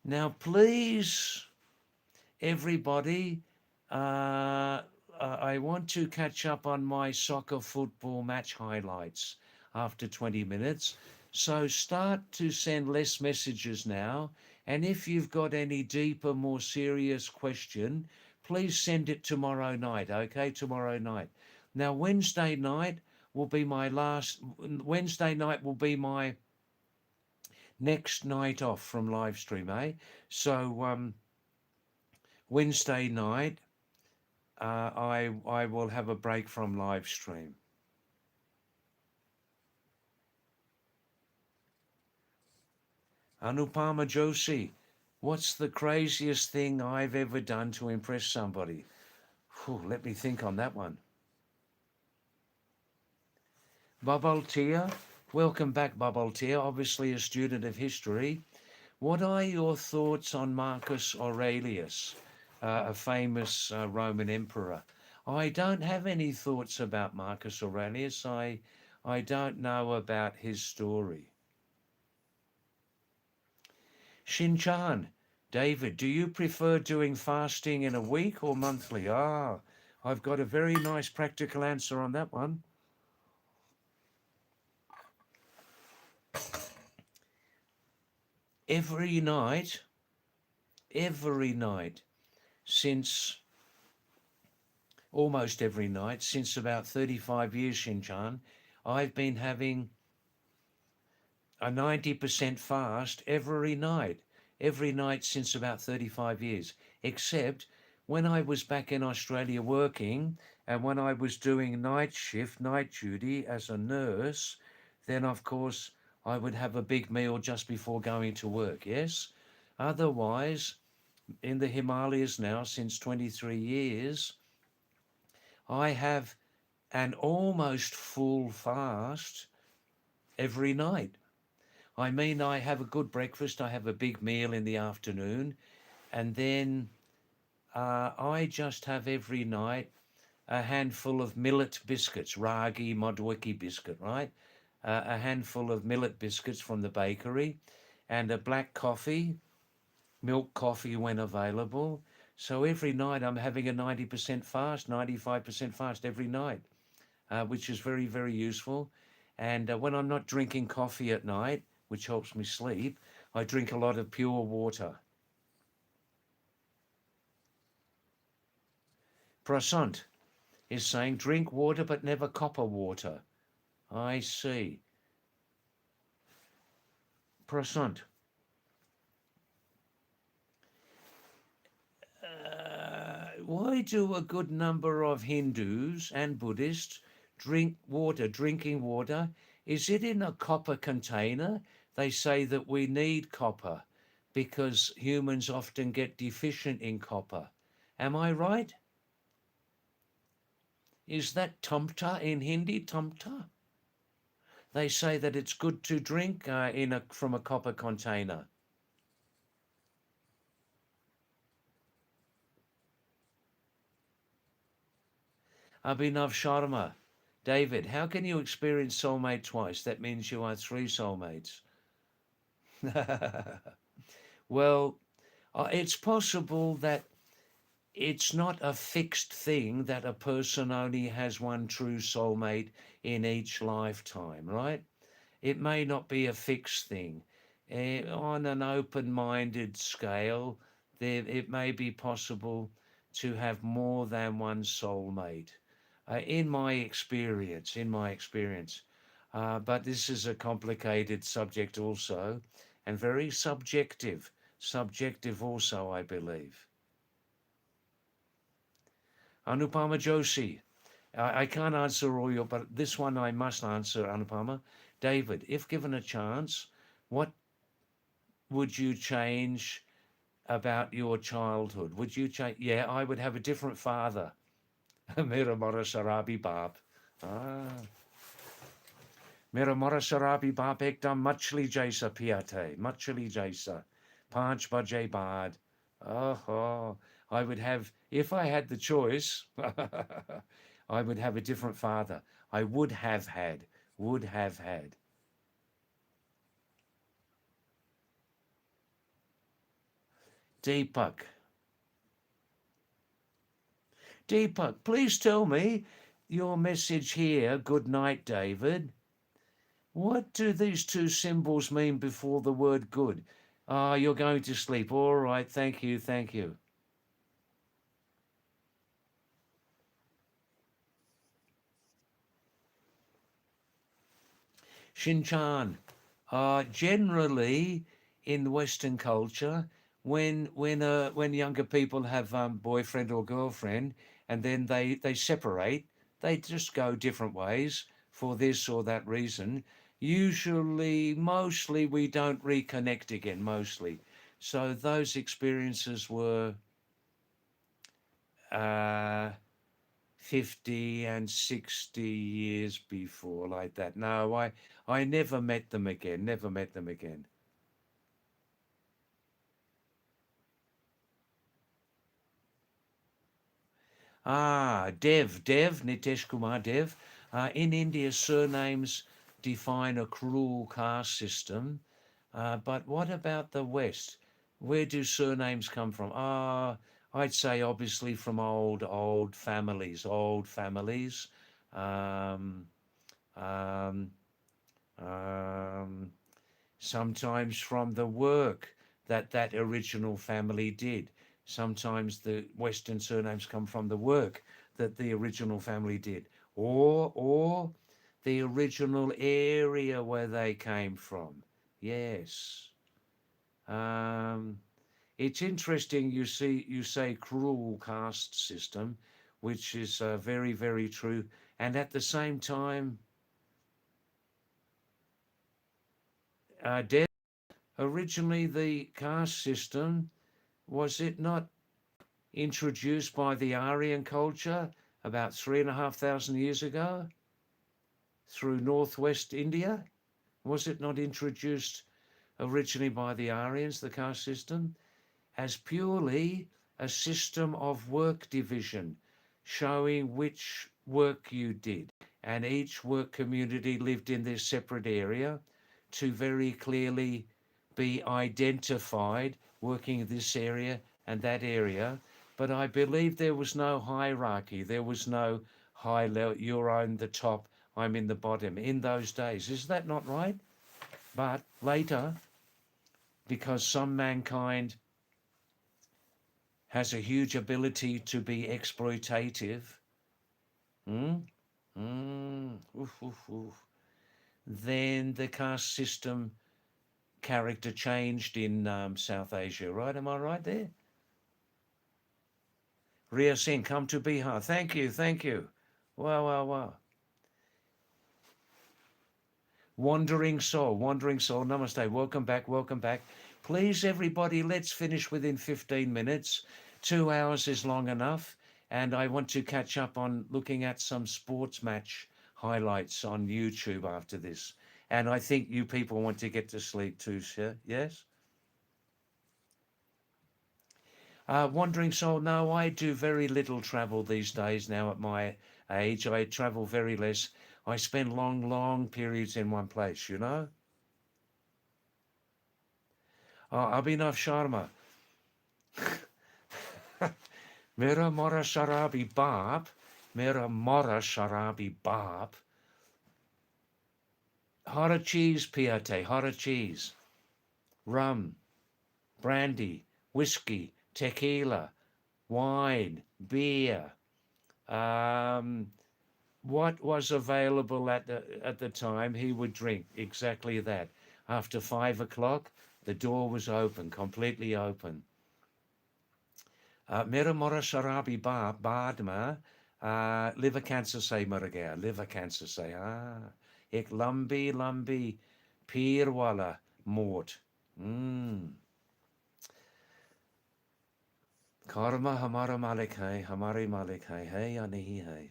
Now, please, everybody, I want to catch up on my soccer football match highlights after 20 minutes. So start to send less messages now. And if you've got any deeper, more serious question, please send it tomorrow night, okay? Tomorrow night. Now, Wednesday night will be my next night off from live stream, eh? So Wednesday night, I will have a break from live stream. Anupama Joshi, what's the craziest thing I've ever done to impress somebody? Whew, let me think on that one. Bubble Tia, welcome back, Bubble Tia. Obviously a student of history. What are your thoughts on Marcus Aurelius, a famous Roman emperor? I don't have any thoughts about Marcus Aurelius. I don't know about his story. Shinchan, David, do you prefer doing fasting in a week or monthly? Ah, I've got a very nice practical answer on that one. Every night, since almost every night, since about 35 years, Shinchan, I've been having a 90% fast every night since about 35 years, except when I was back in Australia working and when I was doing night duty as a nurse, then of course I would have a big meal just before going to work, yes? Otherwise, in the Himalayas now, since 23 years, I have an almost full fast every night. I mean, I have a good breakfast, I have a big meal in the afternoon, and then I just have every night a handful of millet biscuits, ragi modwiki biscuit, right? A handful of millet biscuits from the bakery, and a black coffee, milk coffee when available. So every night I'm having a 90% fast, 95% fast every night, which is very, very useful. And when I'm not drinking coffee at night, which helps me sleep, I drink a lot of pure water. Prasant is saying, drink water but never copper water. I see. Prasant. Why do a good number of Hindus and Buddhists drink water, drinking water? Is it in a copper container? They say that we need copper because humans often get deficient in copper. Am I right? Is that tumta in Hindi? Tumta? They say that it's good to drink from a copper container. Abhinav Sharma, David, how can you experience soulmate twice? That means you are three soulmates. Well, it's possible that it's not a fixed thing that a person only has one true soulmate in each lifetime, right? It may not be a fixed thing. On an open-minded scale, it may be possible to have more than one soulmate. In my experience, but this is a complicated subject also, and very subjective also, I believe. Anupama Joshi, I can't answer all your, but this one I must answer, Anupama. David, if given a chance, what would you change about your childhood? Would you change? Yeah, I would have a different father. Mera mora sharabi baap. Ah. Mera mora sharabi baap ekdam machli jaisa piate. Machli jaisa. Panch baje baad. Oh, I would have, if I had the choice, I would have a different father. I would have had. Deepak. Deepak, please tell me your message here. Good night, David. What do these two symbols mean before the word good? Ah, you're going to sleep. All right. Thank you. Thank you. Shinchan, generally in Western culture, when younger people have boyfriend or girlfriend, and then they separate, they just go different ways for this or that reason. Usually, mostly, we don't reconnect again. Mostly, so those experiences were. Uh, 50 and 60 years before, like that. No, I never met them again, Dev, Nitesh Kumar Dev. In India, surnames define a cruel caste system. But what about the West? Where do surnames come from? I'd say obviously from old families, Um, um, um, sometimes from the work that original family did. Sometimes the Western surnames come from the work that the original family did, or the original area where they came from. Yes. Um, it's interesting. You say cruel caste system, which is very true, and at the same time, Deb, originally the caste system, was it not introduced by the Aryan culture about 3,500 years ago through northwest India? Was it not introduced originally by the Aryans, the caste system, as purely a system of work division, showing which work you did? And each work community lived in their separate area to very clearly be identified working in this area and that area. But I believe there was no hierarchy. There was no high level, you're on the top, I'm in the bottom in those days. Is that not right? But later, because some mankind has a huge ability to be exploitative, mm, oof, oof, oof, then the caste system character changed in South Asia, right? Am I right there? Ria Singh, come to Bihar. Thank you, thank you. Wow, wow, wow. Wandering Soul, namaste. Welcome back, welcome back. Please, everybody, let's finish within 15 minutes. 2 hours is long enough. And I want to catch up on looking at some sports match highlights on YouTube after this. And I think you people want to get to sleep too, sir. Yes? Wandering Soul, no, I do very little travel these days now at my age. I travel very less. I spend long periods in one place, you know? Abhinav Sharma. Mera mora sharabi baap. Mera mora sharabi baap. Horror cheese, piate, horror cheese, rum, brandy, whiskey, tequila, wine, beer. Um, what was available at the time, he would drink exactly that. After 5 o'clock, the door was open, completely open. Mera mora sharabi baadma, liver cancer say mara liver cancer say, ek lambi peer wala mort. Karma hamara malik hai, hamari malik hai, hey ya nahi hai.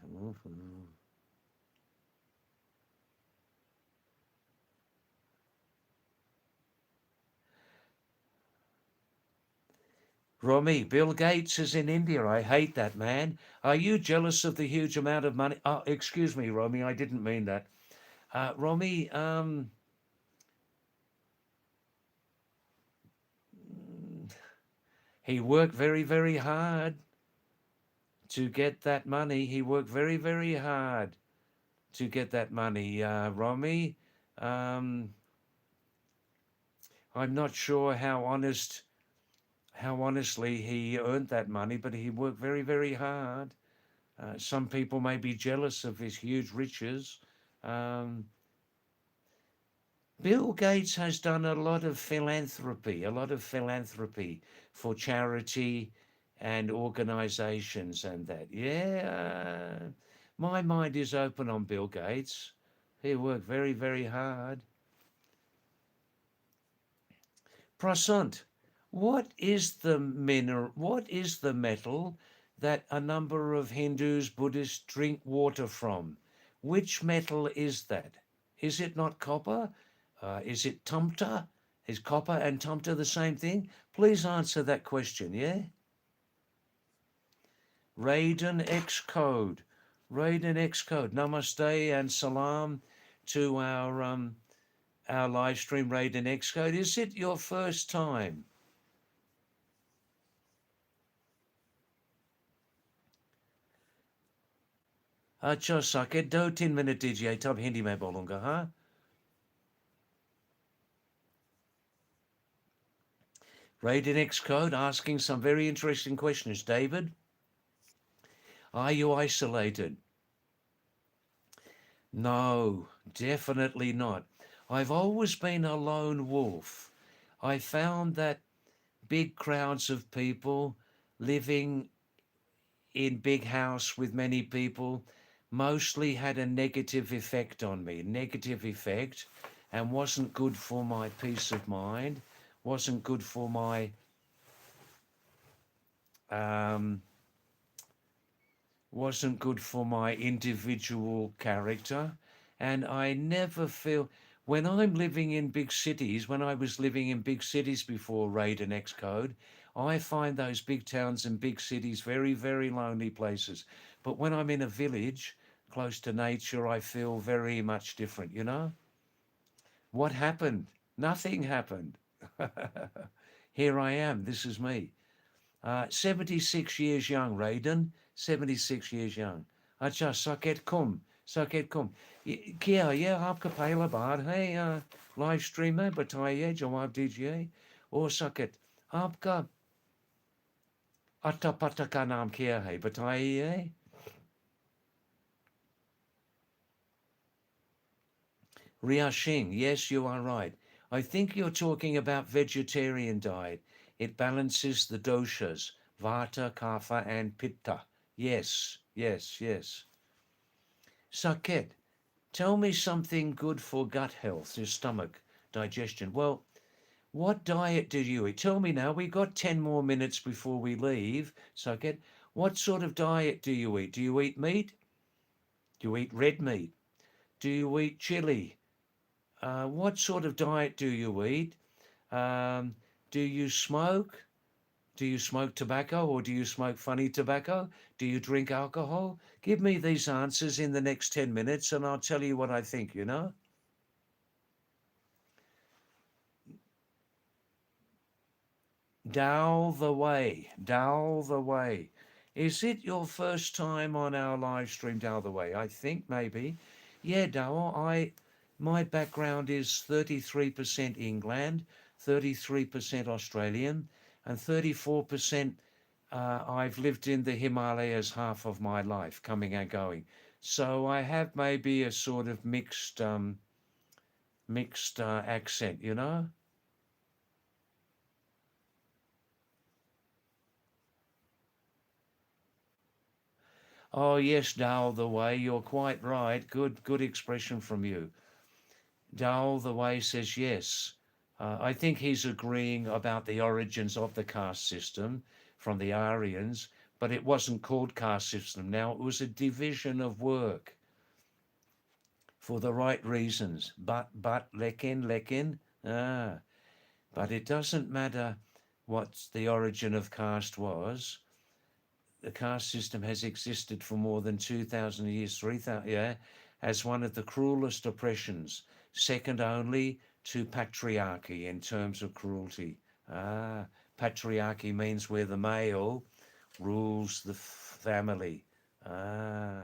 Romy, Bill Gates is in India. I hate that man. Are you jealous of the huge amount of money? Oh, excuse me, Romy. I didn't mean that. Romy, he worked very, very hard to get that money. He worked very, very hard to get that money. Romy, I'm not sure how honestly he earned that money, but he worked very, very hard. Some people may be jealous of his huge riches. Um, Bill Gates has done a lot of philanthropy for charity and organizations and that. Yeah, my mind is open on Bill Gates. He worked very, very hard. Prasant, what is the metal that a number of Hindus, Buddhists drink water from? Which metal is that? Is it not copper? Is it tumta? Is copper and tumta the same thing? Please answer that question, yeah? Raiden X Code. Raiden X Code. Namaste and salam to our live stream, Raiden X Code. Is it your first time? अच्छा Saket 2-3 minute दीजिए तब हिंदी में बोलूंगा हाँ Raiden X Code asking some very interesting questions. David, are you isolated? No, definitely not. I've always been a lone wolf. I found that big crowds of people living in big house with many people mostly had a negative effect on me, negative effect, and wasn't good for my peace of mind, wasn't good for my wasn't good for my individual character. And I never feel, when I'm living in big cities, when I was living in big cities before Raid and Xcode, I find those big towns and big cities very, very lonely places. But when I'm in a village close to nature, I feel very much different, you know? What happened? Nothing happened. Here I am. This is me. 76 years young, Raiden. 76 years young. अच्छा साकेत कुम क्या ये आपका पहला बार है live stream में बताइए जवाब दीजिए और साकेत आपका अट्टा पट्टा का नाम क्या है बताइए Ria Singh, yes, you are right. I think you're talking about vegetarian diet. It balances the doshas, vata, kapha, and pitta. Yes, yes, yes. Saket, tell me something good for gut health, your stomach, digestion. Well, what diet do you eat? Tell me now, we've got 10 more minutes before we leave. Saket, what sort of diet do you eat? Do you eat meat? Do you eat red meat? Do you eat chili? What sort of diet do you eat? Do you smoke? Do you smoke tobacco or do you smoke funny tobacco? Do you drink alcohol? Give me these answers in the next 10 minutes and I'll tell you what I think, you know? Dal the way, Dal the way. Is it your first time on our live stream, Dal the way? I think maybe. Yeah, Dal, My background is 33% England, 33% Australian, and 34% I've lived in the Himalayas half of my life, coming and going. So I have maybe a sort of mixed accent, you know? Oh yes, Dal the way. You're quite right. Good expression from you. Dal the way says yes. I think he's agreeing about the origins of the caste system from the Aryans, but it wasn't called caste system. Now it was a division of work for the right reasons. But lekin. Ah, but it doesn't matter what the origin of caste was. The caste system has existed for more than 2,000 years, 3,000, yeah, as one of the cruelest oppressions, second only to patriarchy in terms of cruelty. Ah, patriarchy means where the male rules the family. Ah.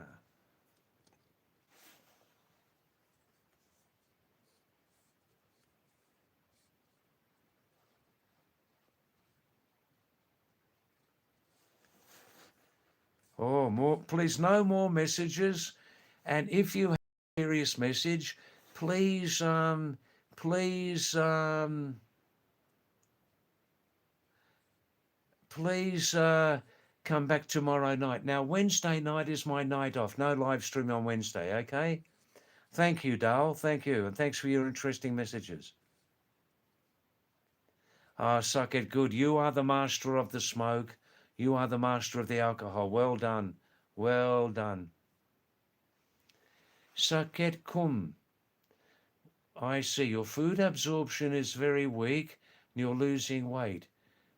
Oh, more, please, no more messages. And if you have a serious message, please, please, please come back tomorrow night. Now, Wednesday night is my night off. No live stream on Wednesday, okay? Thank you, Dale. Thank you. And thanks for your interesting messages. Ah, suck it good. You are the master of the smoke. You are the master of the alcohol. Well done. Well done. Saket kum. I see. Your food absorption is very weak. You're losing weight.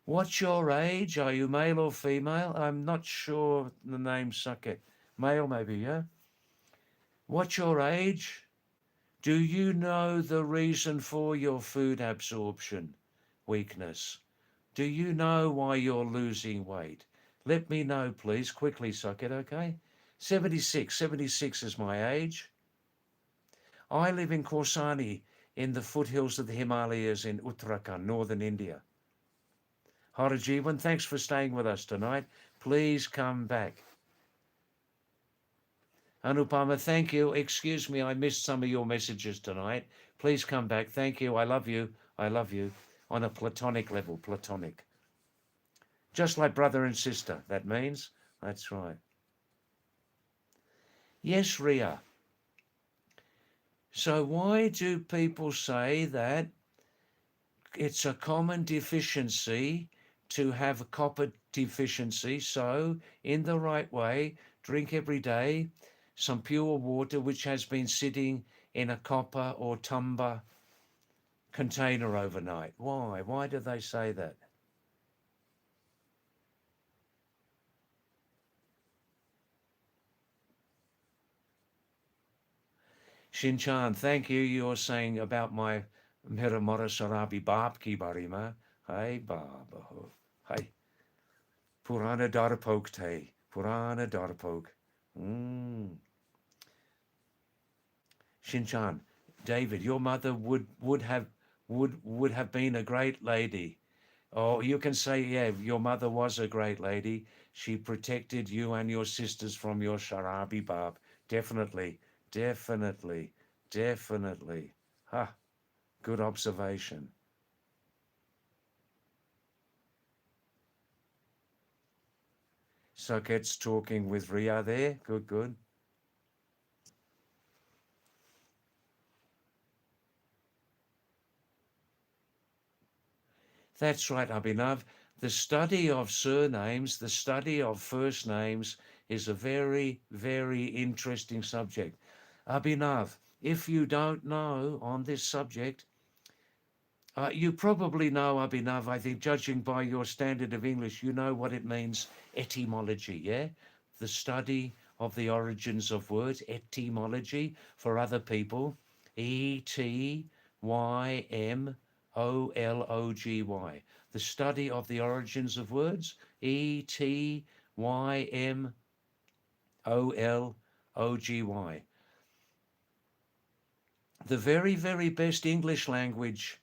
What's your age? Are you male or female? I'm not sure the name Saket. Male maybe, yeah? What's your age? Do you know the reason for your food absorption weakness? Do you know why you're losing weight? Let me know, please, quickly, Saket, okay? 76 is my age. I live in Korsani in the foothills of the Himalayas in Uttarakhand, northern India. Harajivan, thanks for staying with us tonight. Please come back. Anupama, thank you. Excuse me, I missed some of your messages tonight. Please come back. Thank you. I love you. I love you. On a platonic level, platonic. Just like brother and sister, that means. That's right. Yes, Ria. So why do people say that it's a common deficiency to have a copper deficiency? So in the right way, drink every day some pure water which has been sitting in a copper or tumber container overnight. Why? Why do they say that? Shinchan, thank you. You're saying about my Miramora Sarabi Bab ki barima. Hai Baba. Hai. Purana Darapok te. Purana Darapok. Shinchan, David, your mother would have been a great lady. Oh, you can say, yeah, your mother was a great lady. She protected you and your sisters from your Sharabi Bab. Definitely, definitely, definitely. Ha, good observation. Soket's talking with Ria there. Good, good. That's right, Abhinav. The study of surnames, the study of first names is a very, very interesting subject. Abhinav, if you don't know on this subject, you probably know, Abhinav, I think, judging by your standard of English, you know what it means, etymology, yeah? The study of the origins of words, etymology for other people, Etymology. The study of the origins of words, Etymology. The very, very best English language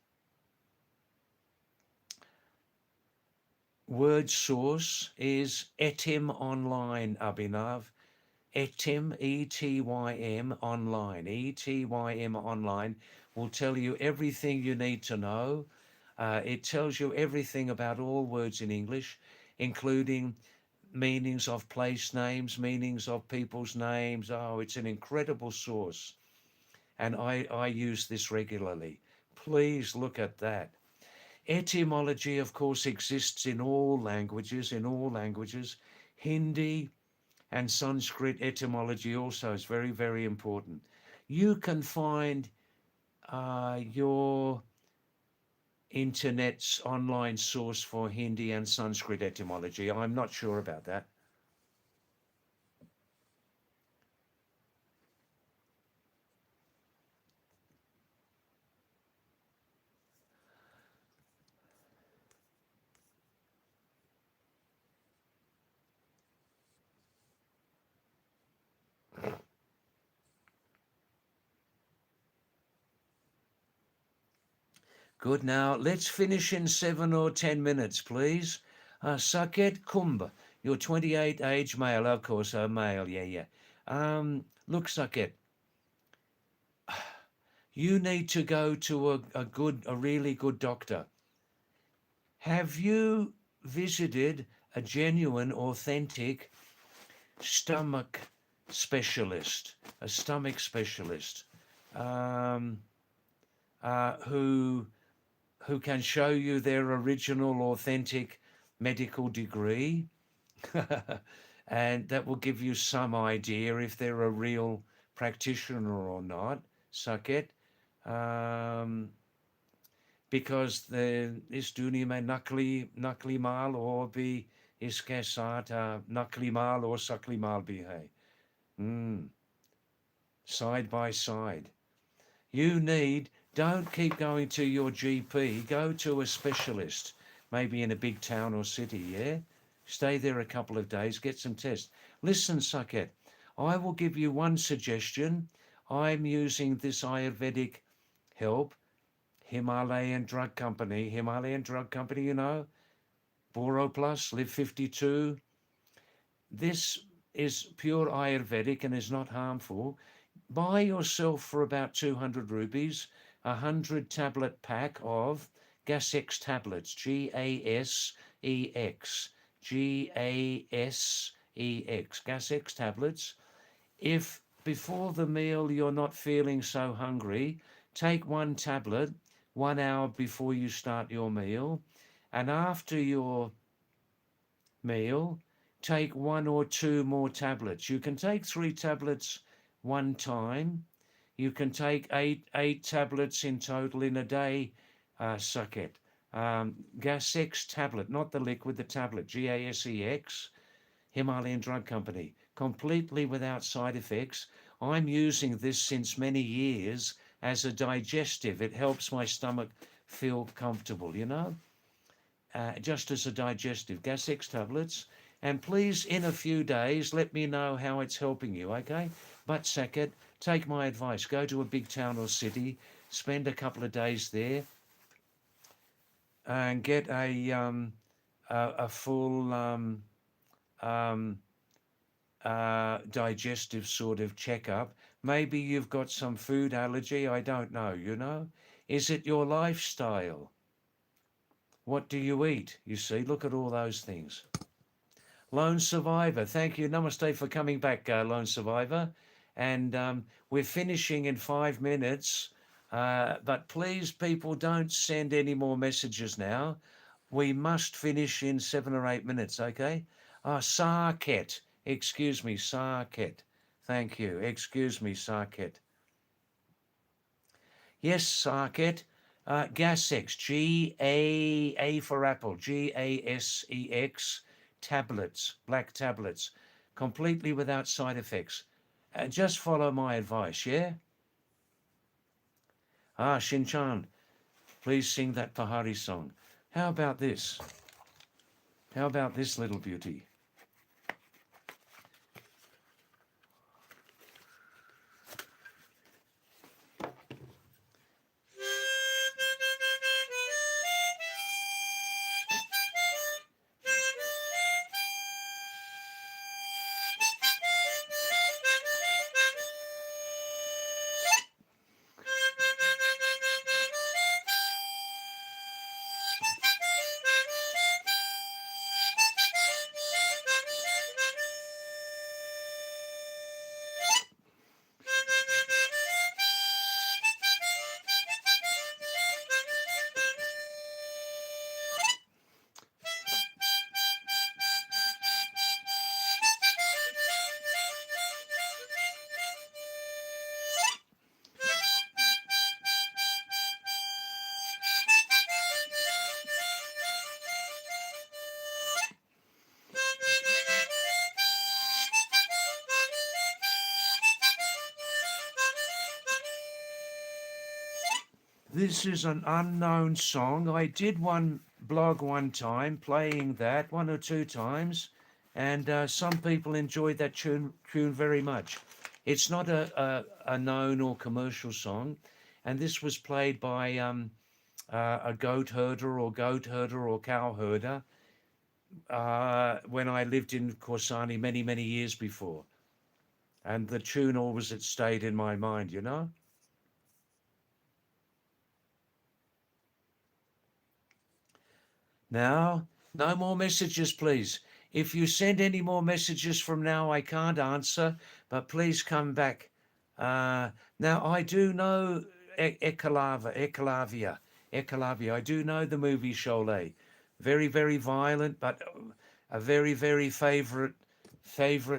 word source is Etym Online, Abhinav. Etym, E-T-Y-M, online. E-T-Y-M online will tell you everything you need to know. It tells you everything about all words in English, including meanings of place names, meanings of people's names. Oh, it's an incredible source. And I use this regularly. Please look at that. Etymology, of course, exists in all languages, Hindi and Sanskrit etymology also is very, very important. You can find your internet's online source for Hindi and Sanskrit etymology. I'm not sure about that. Good. Now let's finish in 7 or 10 minutes, please. Saket Kumbh, you're 28, age male, of course, male. Yeah. Look, Saket, you need to go to a really good doctor. Have you visited a genuine, authentic stomach specialist, a stomach specialist, um, who can show you their original, authentic medical degree, and that will give you some idea if they're a real practitioner or not. Saket. Um, because इस दुनिया में नकली माल और भी इसके साथ नकली माल और शकली माल भी है. Side by side. Don't keep going to your GP, go to a specialist, maybe in a big town or city, yeah? Stay there a couple of days, get some tests. Listen, Saket, I will give you one suggestion. I'm using this Ayurvedic help, Himalayan Drug Company, you know, Boro Plus, Live 52. This is pure Ayurvedic and is not harmful. Buy yourself for about 200 rupees, 100 tablet pack of Gasex tablets, Gasex, Gasex, Gasex tablets. If before the meal you're not feeling so hungry, take one tablet 1 hour before you start your meal, and after your meal, take 1 or 2 more tablets. You can take 3 tablets one time. You can take eight tablets in total in a day. Saket. Gasex tablet, not the liquid, the tablet. Gasex, Himalayan Drug Company, completely without side effects. I'm using this since many years as a digestive. It helps my stomach feel comfortable, you know, just as a digestive. Gasex tablets. And please, in a few days, let me know how it's helping you, okay? But Saket, take my advice. Go to a big town or city, spend a couple of days there, and get a full digestive sort of checkup. Maybe you've got some food allergy. I don't know, you know. Is it your lifestyle? What do you eat? You see, look at all those things. Lone Survivor, thank you. Namaste for coming back, Lone Survivor. And we're finishing in 5 minutes. But please, people, don't send any more messages now. We must finish in 7 or 8 minutes, okay? Sarket. Excuse me, Sarket. Thank you. Excuse me, Sarket. Yes, Sarket. Gasex, A for apple, Gasex, tablets, black tablets, completely without side effects. Just follow my advice, yeah? Shinchan, please sing that Pahadi song. How about this? How about this little beauty? This is an unknown song. I did one blog one time playing that one or two times, and some people enjoyed that tune very much. It's not a known or commercial song, and this was played by a goat herder or cow herder when I lived in Corsani many years before, and the tune always it stayed in my mind, you know. Now, no more messages, please. If you send any more messages from now, I can't answer, but please come back. Now, I do know Ekalavia. I do know the movie Sholay. Very violent, but a very favorite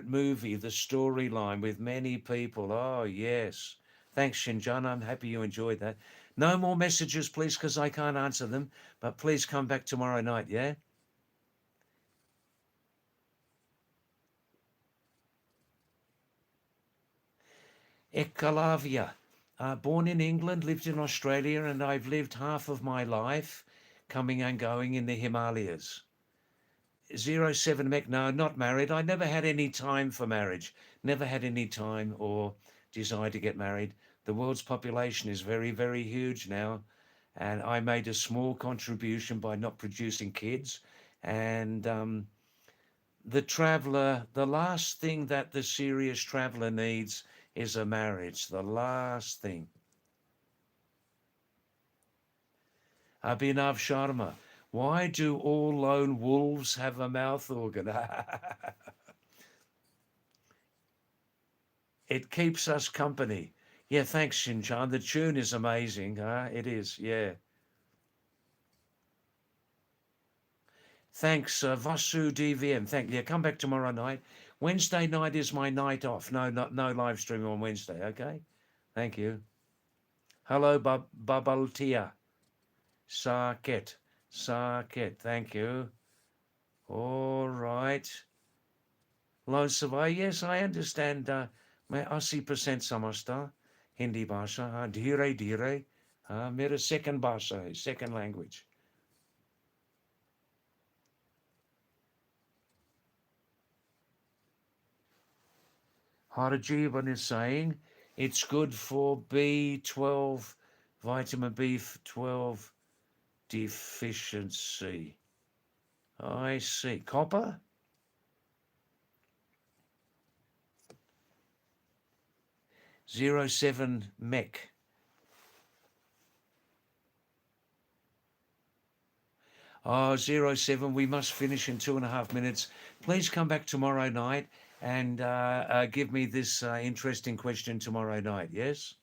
movie. The storyline with many people. Oh, yes. Thanks, Shinjan. I'm happy you enjoyed that. No more messages, please, because I can't answer them. But please come back tomorrow night, yeah? Ekalavia. Born in England, lived in Australia, and I've lived half of my life coming and going in the Himalayas. 07 Mech, no, not married. I never had any time for marriage. Never had any time or desire to get married. The world's population is very huge now. And I made a small contribution by not producing kids. And the traveler, the last thing that the serious traveler needs is a marriage. The last thing. Abhinav Sharma, why do all lone wolves have a mouth organ? It keeps us company. Yeah, thanks, Shinchan. The tune is amazing. It is, yeah. Thanks, Vasu DVM. Thank you. Come back tomorrow night. Wednesday night is my night off. No live stream on Wednesday. Okay. Thank you. Hello, Babaltia. Sarket. Sarket. Thank you. All right. Lone Savai. Yes, I understand. मैं 80% समझता हिंदी भाषा हाँ धीरे धीरे हाँ मेरा second भाषा है second language. Harajivan is saying it's good for B12, vitamin B12 deficiency. I see. Copper? 07 mech. Oh, 07, we must finish in 2.5 minutes. Please come back tomorrow night and give me this interesting question tomorrow night, yes?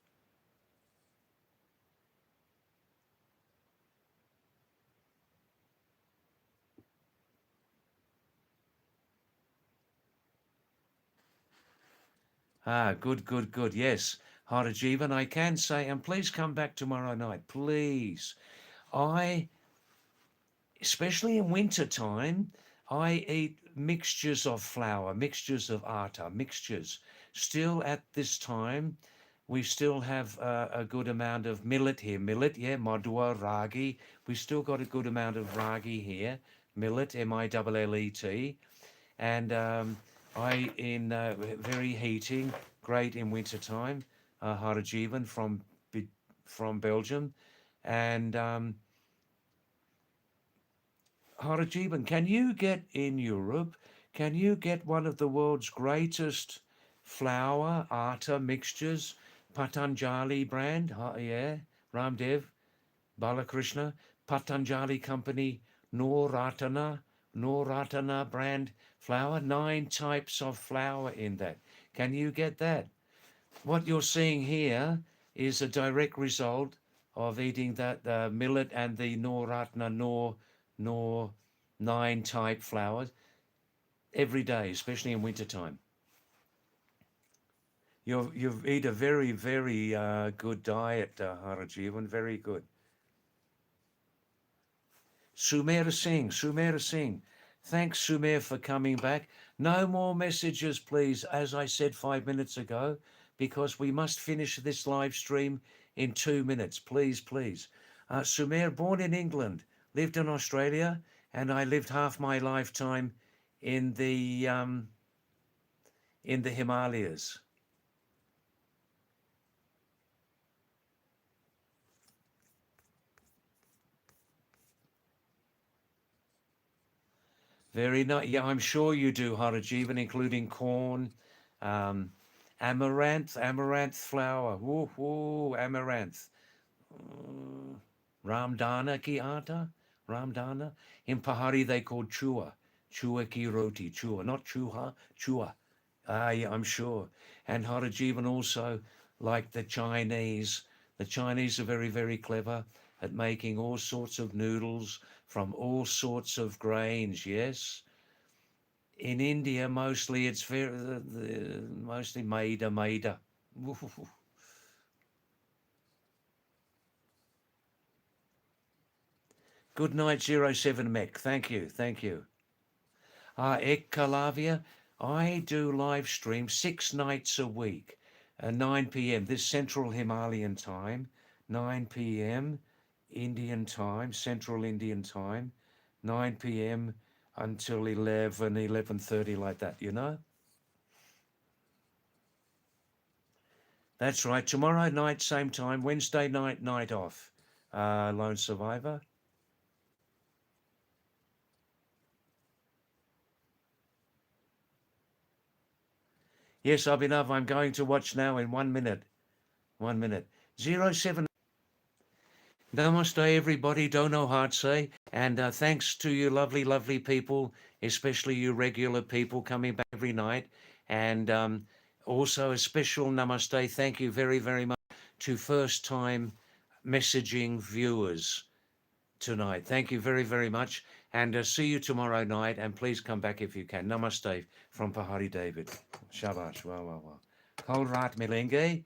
Good. Yes, Harajivan, I can say, and please come back tomorrow night, please. Especially in winter time, I eat mixtures of flour, mixtures of atta, mixtures. Still at this time, we still have a good amount of millet here. Millet, yeah, madua, ragi. We still got a good amount of ragi here. Millet, millet. And I in very heating, great in winter time. Harajivan from Belgium, and Harajivan, can you get in Europe? Can you get one of the world's greatest flour atta mixtures, Patanjali brand? Yeah, Ramdev, Balakrishna, Patanjali company, Noratana brand flour, 9 types of flour in that. Can you get that? What you're seeing here is a direct result of eating that millet and the Nor 9 type flour every day, especially in wintertime. You've eat a very good diet, Harajivan, very good. Sumer Singh. Thanks, Sumer, for coming back. No more messages, please, as I said 5 minutes ago, because we must finish this live stream in 2 minutes, please, please. Sumer, born in England, lived in Australia, and I lived half my lifetime in the Himalayas. Very nice. Yeah, I'm sure you do, Harajivan, including corn, um, amaranth flour. Woo, woo, amaranth. Ramdana ki atta? Ramdana? In Pahadi, they call chua. Chua ki roti. Chua. Not chuha, chua. Yeah, I'm sure. And Harajivan also, like the Chinese. The Chinese are very, very clever at making all sorts of noodles from all sorts of grains, yes? In India, mostly it's mostly maida. Good night, 07 Mech. Thank you, thank you. Ek Kalavia, I do live stream 6 nights a week, 9 p.m. This Central Himalayan time, 9 p.m. Indian time, Central Indian time, 9 p.m. until 11:30, like that, you know? That's right. Tomorrow night, same time. Wednesday night, night off. Lone Survivor. Yes, Abhinav, I'm going to watch now in 1 minute. 1 minute. 07. Namaste, everybody. Dono Heartsay. And thanks to you lovely, lovely people, especially you regular people coming back every night. And also a special namaste. Thank you very, very much to first time messaging viewers tonight. Thank you very, very much. And see you tomorrow night. And please come back if you can. Namaste from Pahadi David. Shabash. Wow, wow, wow. Kol Rat Milenge.